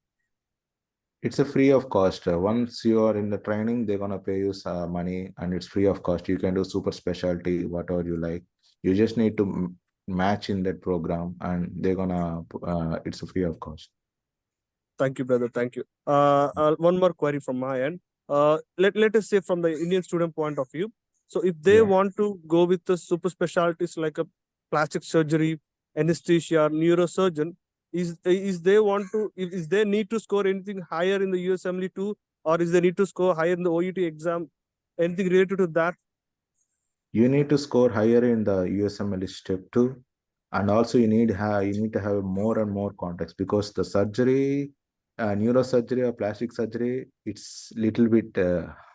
It's a free of cost. Once you are in the training, they're gonna pay you money, and it's free of cost. You can do super specialty, whatever you like. You just need to match in that program, and they're gonna. It's a free of cost. Thank you, brother. Thank you. One more query from my end. Let us say from the Indian student point of view. So if they want to go with the super specialties like a plastic surgery, anesthesia, neurosurgeon, is they need to score anything higher in the USMLE 2, or is they need to score higher in the OUT exam? Anything related to that? You need to score higher in the USMLE step 2, and also you need to have more and more contacts, because the surgery, neurosurgery or plastic surgery, it's little bit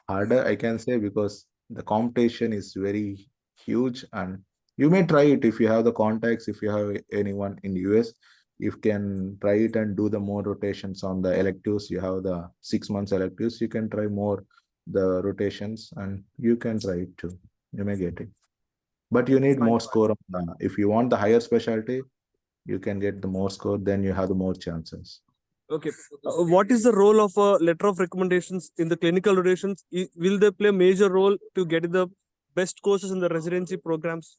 harder, I can say, because the competition is very huge. And you may try it if you have the contacts, if you have anyone in the US, you can try it and do the more rotations on the electives. You have the 6 months electives, you can try more the rotations, and you can try it too. You may get it, but you need more score on if you want the higher specialty, you can get the more score, then you have the more chances. Okay. What is the role of a letter of recommendations in the clinical rotations? Will they play a major role to get the best courses in the residency programs?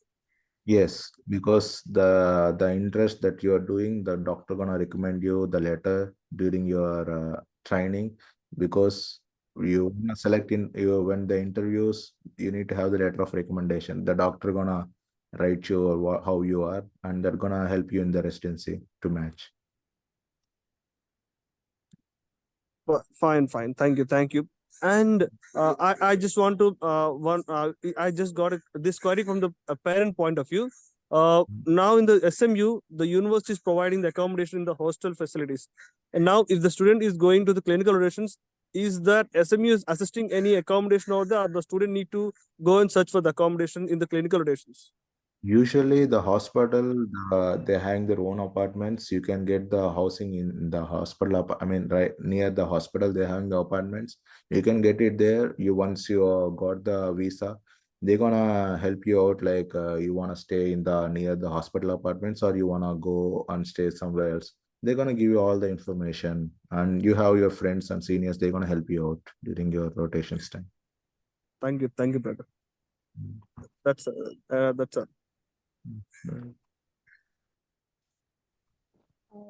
Yes, because the interest that you are doing, the doctor gonna recommend you the letter during your training, because you wanna select in you when the interviews, you need to have the letter of recommendation. The doctor gonna write you or how you are, and they're gonna help you in the residency to match. Fine. Thank you. And I just want to I just got this query from the parent point of view. Now in the SMU, the university is providing the accommodation in the hostel facilities. And now if the student is going to the clinical rotations, is that SMU is assisting any accommodation over there, or the student need to go and search for the accommodation in the clinical rotations? Usually the hospital, they hang their own apartments. You can get the housing in the hospital. I mean, right near the hospital, they hang the apartments. You can get it there. Once you got the visa, they're gonna help you out. Like you wanna stay in the near the hospital apartments, or you wanna go and stay somewhere else. They're gonna give you all the information, and you have your friends and seniors. They're gonna help you out during your rotations time. Thank you, brother. That's all.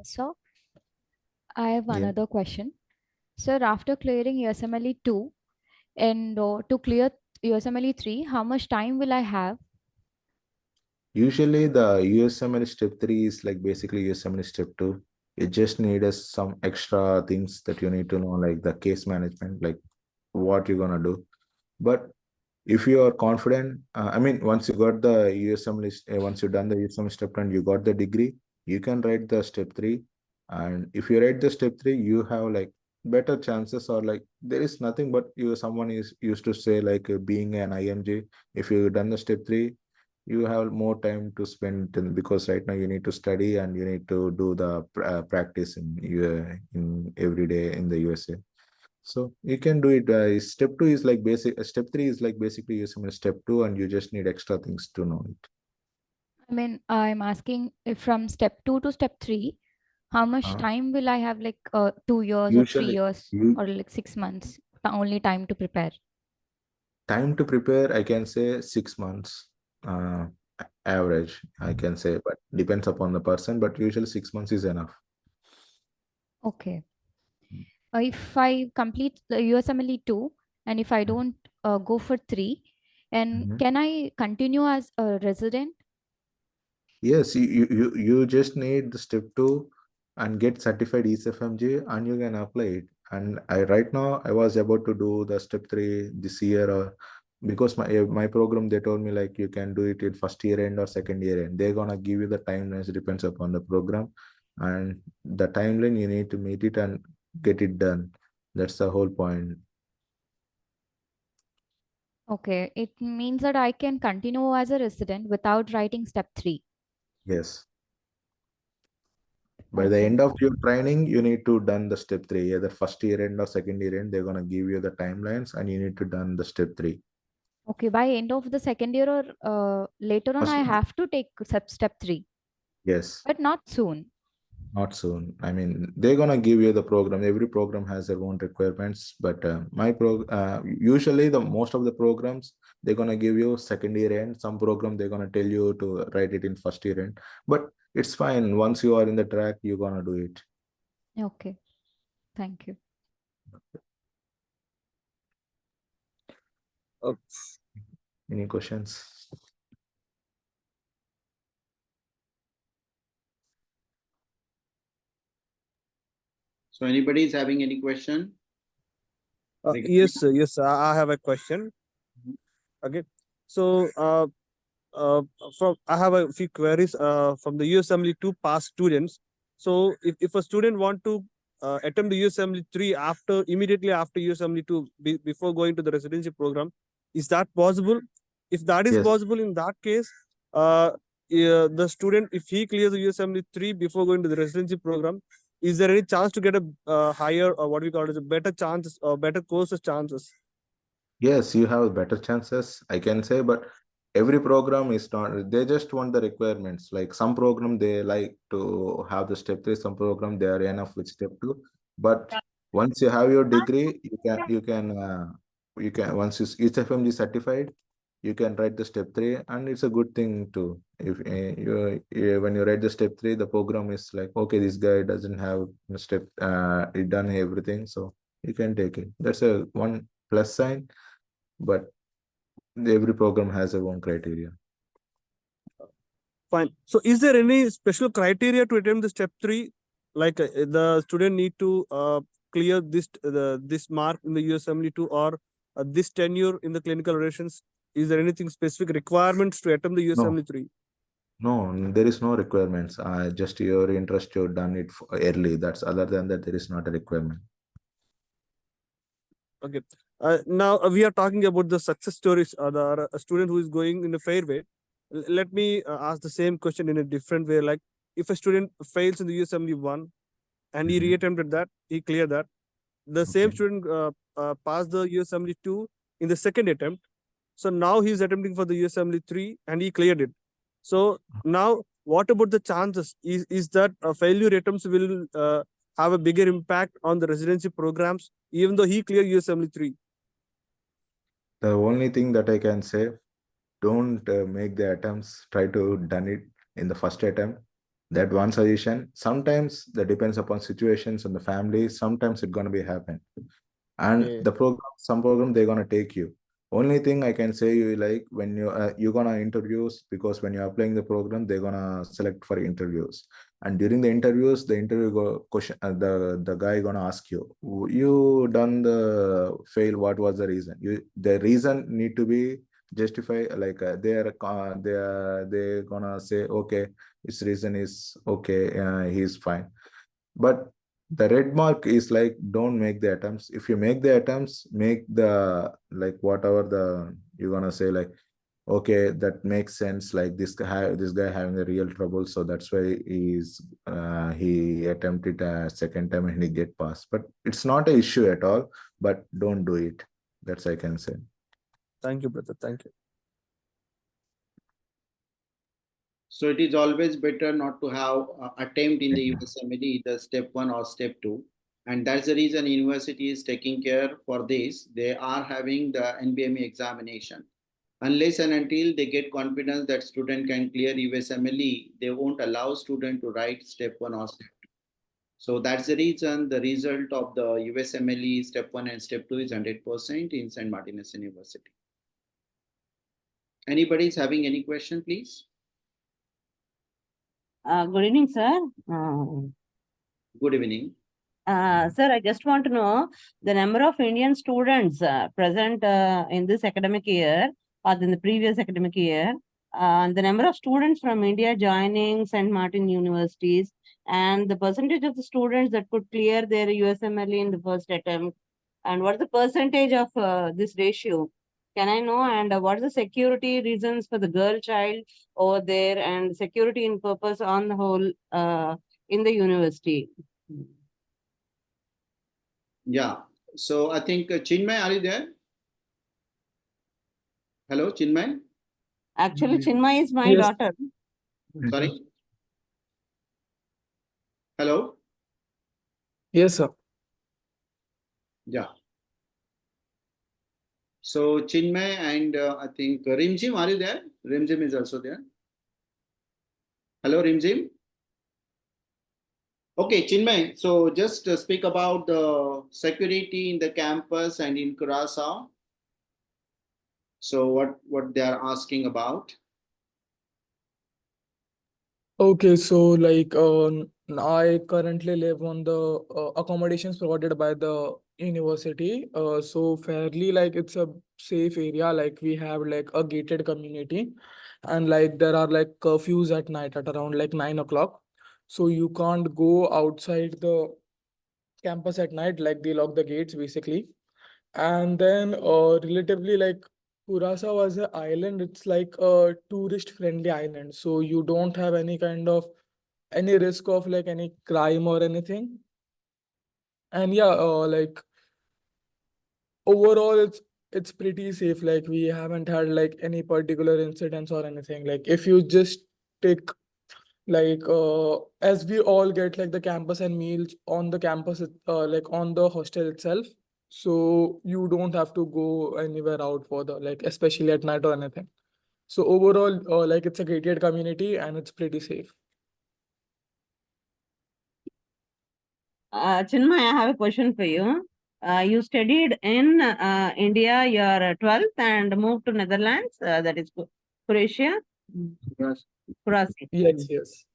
So, I have another question. Sir, after clearing USMLE 2 and to clear USMLE 3, how much time will I have? Usually the USMLE step 3 is like basically USMLE step 2. It just needs some extra things that you need to know, like the case management, like what you're gonna do. But if you are confident, I mean, once you got the USMLE, once you done the USMLE step 2 and you got the degree, you can write the step 3. And if you write the step 3, you have like better chances, or like there is nothing but you, someone is used to say like being an IMG, if you done the step 3, you have more time to spend because right now you need to study and you need to do the practice in every day in the USA. So you can do it. Step 2 is like basic. Step 3 is like basically you summon step 2, and you just need extra things to know it. I mean, I'm asking if from step 2 to step 3, how much time will I have, like 2 years or 3 years or like 6 months, only time to prepare? Time to prepare, I can say 6 months, average, I can say, but depends upon the person, but usually 6 months is enough. Okay. If I complete the USMLE 2 and if I don't go for 3, and can I continue as a resident? Yes, you just need the step 2 and get certified ECFMG and you can apply it. And right now I was about to do the step 3 this year, or because my program, they told me like you can do it in first year end or second year end. They're gonna give you the timelines, depends upon the program, and the timeline you need to meet it and get it done. That's the whole point. Okay, it means that I can continue as a resident without writing step 3. Yes. By the end of your training, you need to done the step 3, either first year end or second year end. They're gonna give you the timelines, and you need to done the step 3. Okay, by end of the second year or later on, I have to take step 3. Yes. But not soon. Not soon. I mean, they're gonna give you the program. Every program has their own requirements, but usually the most of the programs, they're gonna give you second year end. Some program they're gonna tell you to write it in first year end, but it's fine. Once you are in the track, you're gonna do it. Okay, thank you. Any questions? So anybody is having any question? Yes, sir. Yes, I have a question. Okay, so from I have a few queries from the USMLE 2 past students. So if a student want to attempt the USMLE 3 immediately after USMLE 2 before going to the residency program, is that possible? If that is possible, in that case, the student, if he clears the USMLE 3 before going to the residency program, is there any chance to get a higher, or what we call it, a better chances or better courses chances? Yes, you have better chances, I can say, but every program is not, they just want the requirements. Like some program, they like to have the step 3, some program, they are enough with step 2. But once you have your degree, once you HFMG certified, you can write the step 3, and it's a good thing too. If when you write the step 3, the program is like, okay, this guy doesn't have the step, he done everything, so you can take it. That's a one plus sign, but every program has their own criteria. Fine. So is there any special criteria to attempt the step 3? Like the student need to clear this mark in the USMLE 2 or this tenure in the clinical relations? Is there anything specific requirements to attempt the USMLE 3? No, there is no requirements. Just your interest, you've done it early. That's other than that, there is not a requirement. Okay. Now we are talking about the success stories. A student who is going in a fair way. Let me ask the same question in a different way. Like if a student fails in the USMLE 1 and he reattempted that, he cleared that. The same student passed the USMLE 2 in the second attempt. So now he's attempting for the USMLE 3 and he cleared it. So now what about the chances? Is that failure attempts will have a bigger impact on the residency programs, even though he cleared USMLE 3? The only thing that I can say, don't make the attempts, try to done it in the first attempt. That one suggestion. Sometimes that depends upon situations and the family. Sometimes it's gonna be happen. And the program, some program they're gonna take you. Only thing I can say you like when you're gonna interviews, because when you're applying the program, they're gonna select for interviews. And during the interviews, the interview question, the guy gonna ask you, you done the fail, what was the reason? The reason need to be justify, like they're gonna say, okay, his reason is okay, he's fine. But the red mark is like, don't make the attempts. If you make the attempts, make the like whatever the you're gonna say, like, okay, that makes sense, like this guy having a real trouble, so that's why he attempted a second time and he get passed. But it's not an issue at all, but don't do it. That's I can say. Thank you, brother. Thank you. So it is always better not to have attempt in the USMLE, either step 1 or step 2. And that's the reason university is taking care for this. They are having the NBME examination. Unless and until they get confidence that student can clear USMLE, they won't allow student to write step 1 or step 2. So that's the reason the result of the USMLE step 1 and step 2 is 100% in St. Martin's University. Anybody is having any question, please? Good evening, sir. Good evening. Sir, I just want to know the number of Indian students present in this academic year or in the previous academic year, the number of students from India joining St. Martin universities, and the percentage of the students that could clear their USMLE in the first attempt, and what is the percentage of this ratio? Can I know? And what is the security reasons for the girl child over there, and security in purpose on the whole in the university? Yeah. So I think Chinmay, are you there? Hello, Chinmay? Actually, Chinmay is my Yes. daughter. Sorry? Hello? Yes, sir. Yeah. So Chinmay and I think Rimjim, are you there? Rimjim is also there. Hello, Rimjim? Okay, Chinmay. So just speak about the security in the campus and in Curaçao. So what they are asking about? Okay, so like I currently live on the accommodations provided by the university. So fairly like it's a safe area. Like we have like a gated community, and like there are like curfews at night at around like 9 o'clock. So you can't go outside the campus at night. Like they lock the gates basically. And then relatively like Curaçao as an island, it's like a tourist friendly island. So you don't have any kind of any risk of like any crime or anything. And yeah, like overall it's pretty safe. Like we haven't had like any particular incidents or anything. Like if you just take like as we all get like the campus and meals on the campus like on the hostel itself, so you don't have to go anywhere out further, like especially at night or anything. So overall like it's a gated community and it's pretty safe. Chinmay, I have a question for you. You studied in India your 12th and moved to Netherlands, that is Croatia. Yes. Croatia. Yes.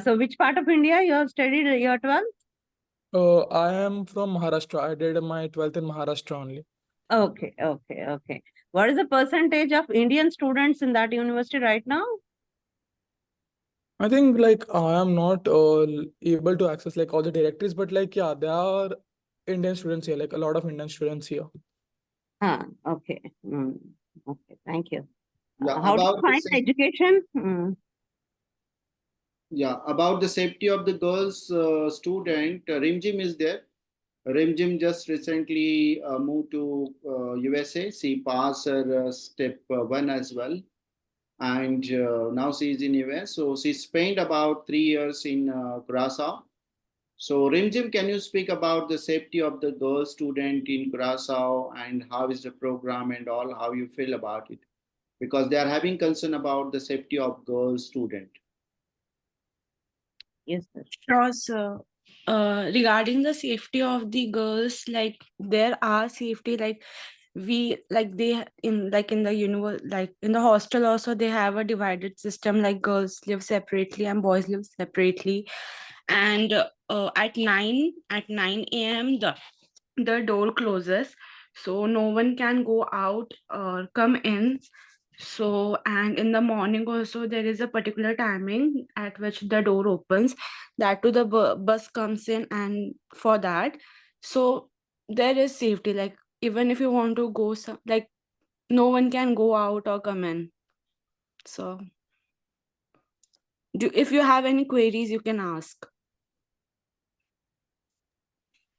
So which part of India you have studied your 12th? I am from Maharashtra. I did my 12th in Maharashtra only. Okay. What is the percentage of Indian students in that university right now? I think like I am not able to access like all the directories, but like yeah, there are Indian students here, like a lot of Indian students here. Okay. Okay, thank you. Yeah, How do you about find the education? Yeah, about the safety of the girls student, Rimjim is there. Rimjim just recently moved to USA. She passed her step 1 as well, and now she is in US. So she spent about 3 years in Curaçao. So Rimjim, can you speak about the safety of the girl student in Curaçao and how is the program and all? How you feel about it? Because they are having concern about the safety of girl student. Yes, sir. Sure, sir. Regarding the safety of the girls, like there are safety, like we like they in like in the like in the hostel also they have a divided system, like girls live separately and boys live separately. And at 9 a.m. the door closes, so no one can go out or come in. So, and in the morning also there is a particular timing at which the door opens, that to the bus comes in, and for that, so there is safety, like even if you want to go some, like no one can go out or come in. So if you have any queries you can ask.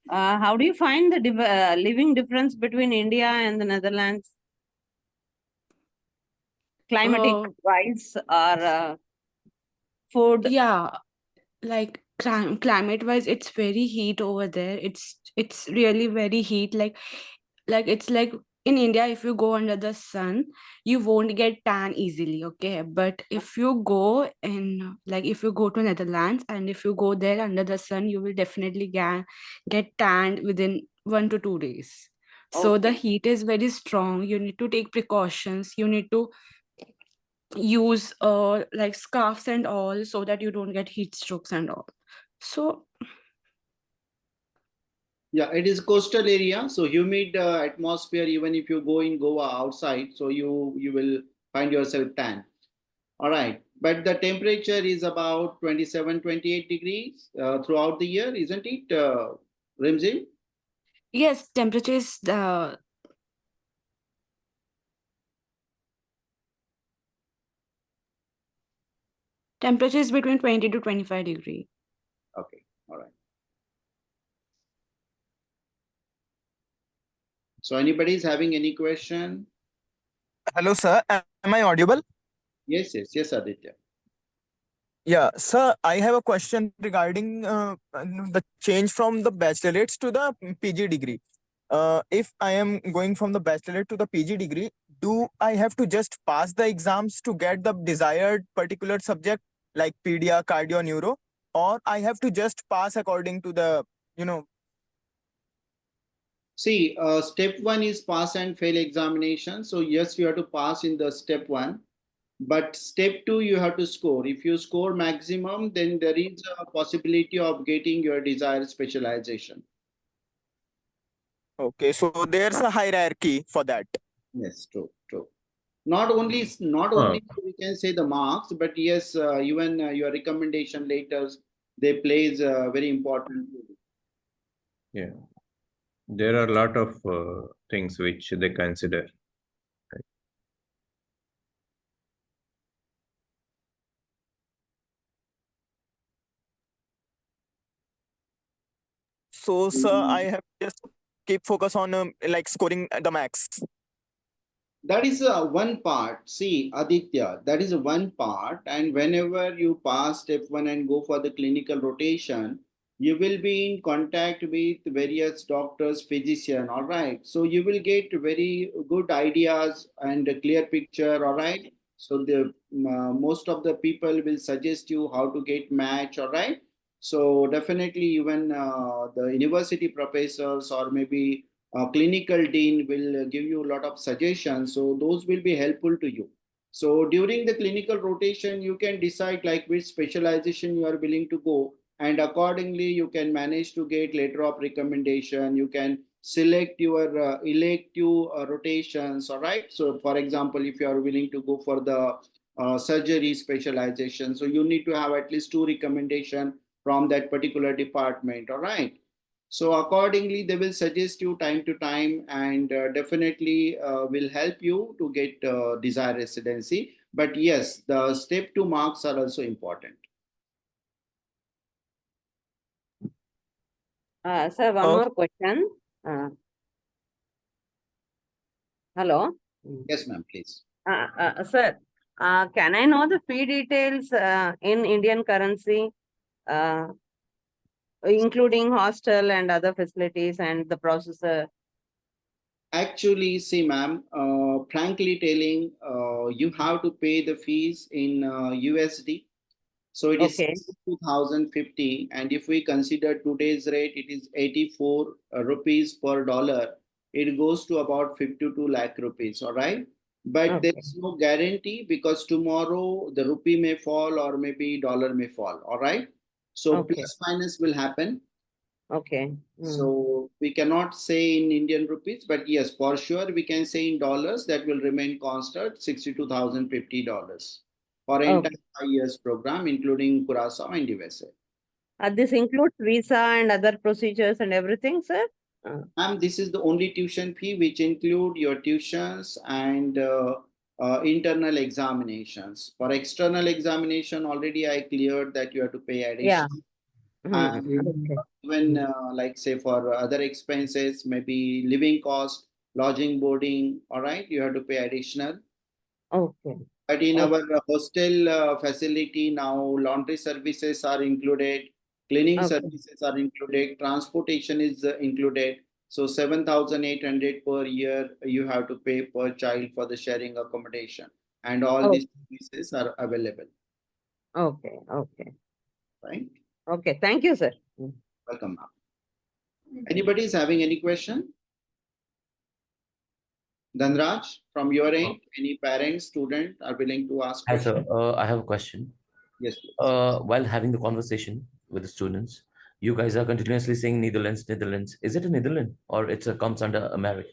How do you find the living difference between India and the Netherlands? Climatic wise or food? Yeah, like climate wise it's very heat over there. It's really very heat, like it's like in India, if you go under the sun you won't get tan easily, okay? But if you go in, like if you go to Netherlands and if you go there under the sun, you will definitely get tanned within 1 to 2 days. So the heat is very strong, you need to take precautions, you need to use like scarves and all so that you don't get heat strokes and all. So yeah, it is coastal area, so humid atmosphere. Even if you go in Goa outside, so you will find yourself tan. All right, but the temperature is about 27, 28 degrees throughout the year, isn't it, Rimzi? yes, temperature is the temperature is between 20 to 25 degree. Okay, all right. So anybody is having any question? Hello, sir. Am I audible? Yes, Aditya. Yeah, sir, I have a question regarding the change from the baccalaureate to the PG degree. If I am going from the bachelorate to the PG degree, do I have to just pass the exams to get the desired particular subject like pedia, cardio, neuro, or I have to just pass according to the, See, step one is pass and fail examination. So yes, you have to pass in the step one, but step two, you have to score. If you score maximum, then there is a possibility of getting your desired specialization. Okay, so there's a hierarchy for that. Yes, true. Not only we can say the marks, but yes, even your recommendation letters, they plays a very important role. Yeah, there are a lot of things which they consider. So, sir, I have just keep focus on like scoring the max. That is one part. See, Aditya, that is one part. And whenever you pass step one and go for the clinical rotation, you will be in contact with various doctors, physician. All right. So you will get very good ideas and a clear picture. All right. So the most of the people will suggest you how to get match. All right. So definitely, even the university professors or maybe clinical dean will give you a lot of suggestions, so those will be helpful to you. So during the clinical rotation you can decide like which specialization you are willing to go, and accordingly you can manage to get letter of recommendation. You can select your elective rotations. All right, so for example, if you are willing to go for the surgery specialization, so you need to have at least 2 recommendation from that particular department. All right, so accordingly, they will suggest you time to time, and definitely will help you to get desired residency. But yes, the step 2 marks are also important. Sir, one more question. Hello. Yes, ma'am, please. Sir, can I know the fee details in Indian currency, including hostel and other facilities and the processor? Actually, see, ma'am, frankly telling, you have to pay the fees in USD. So it is 62,050, and if we consider today's rate, it is 84 rupees per dollar. it goes to about 52 lakh rupees. All right. But there is no guarantee because tomorrow the rupee may fall or maybe dollar may fall. All right. So plus minus will happen. Okay. So we cannot say in Indian rupees, but yes, for sure we can say in dollars that will remain constant, $62,050 for entire 5 years program, including Curaçao and USA. This includes visa and other procedures and everything, sir? This is the only tuition fee which include your tuitions and internal examinations. For external examination, already I cleared that you have to pay additional. And even like say for other expenses, maybe living cost, lodging, boarding, all right, you have to pay additional. Okay. But in our hostel facility now, laundry services are included, cleaning services are included, transportation is included. So 7,800 per year you have to pay per child for the sharing accommodation, and all these services are available. Okay. Okay. Right. Okay. Thank you, sir. Welcome, ma'am. Anybody is having any question? Dhanraj, from your end, any parent, student are willing to ask Hi, questions? sir. I have a question. Yes, please. While having the conversation with the students, you guys are continuously saying Netherlands, Netherlands. Is it a Netherlands or it comes under America?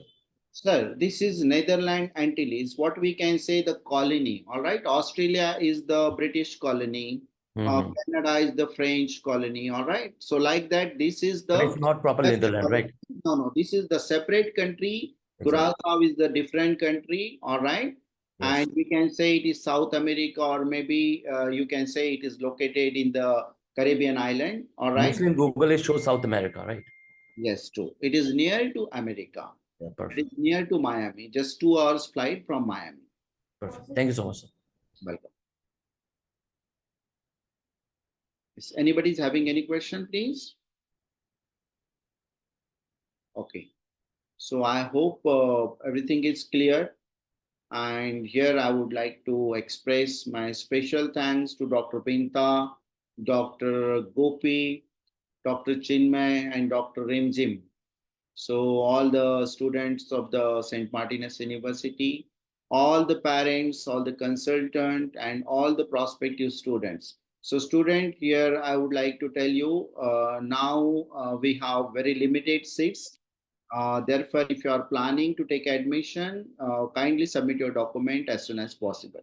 Sir, this is Netherlands Antilles. What we can say the colony, all right? Australia is the British colony. Canada is the French colony, all right? So like that, this is the... But it's not proper Netherlands, right? No, this is the separate country. Exactly. Curaçao is the different country, all right? Yes. And we can say it is South America, or maybe you can say it is located in the Caribbean island, all right? Mostly in Google, it shows South America, right? Yes, true. It is near to America. Yeah, perfect. It is near to Miami, just 2 hours flight from Miami. Perfect. Thank you so much, sir. Welcome. Is anybody having any question, please? Okay. So I hope everything is clear. And here I would like to express my special thanks to Dr. Pinta, Dr. Gopi, Dr. Chinmay, and Dr. Rimjim. So all the students of the St. Martin's University, all the parents, all the consultant, and all the prospective students. So student, here I would like to tell you, now we have very limited seats. Therefore, if you are planning to take admission, kindly submit your document as soon as possible.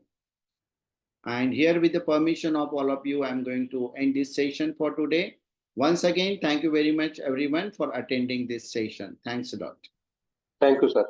And here with the permission of all of you, I'm going to end this session for today. Once again, thank you very much, everyone, for attending this session. Thanks a lot. Thank you, sir.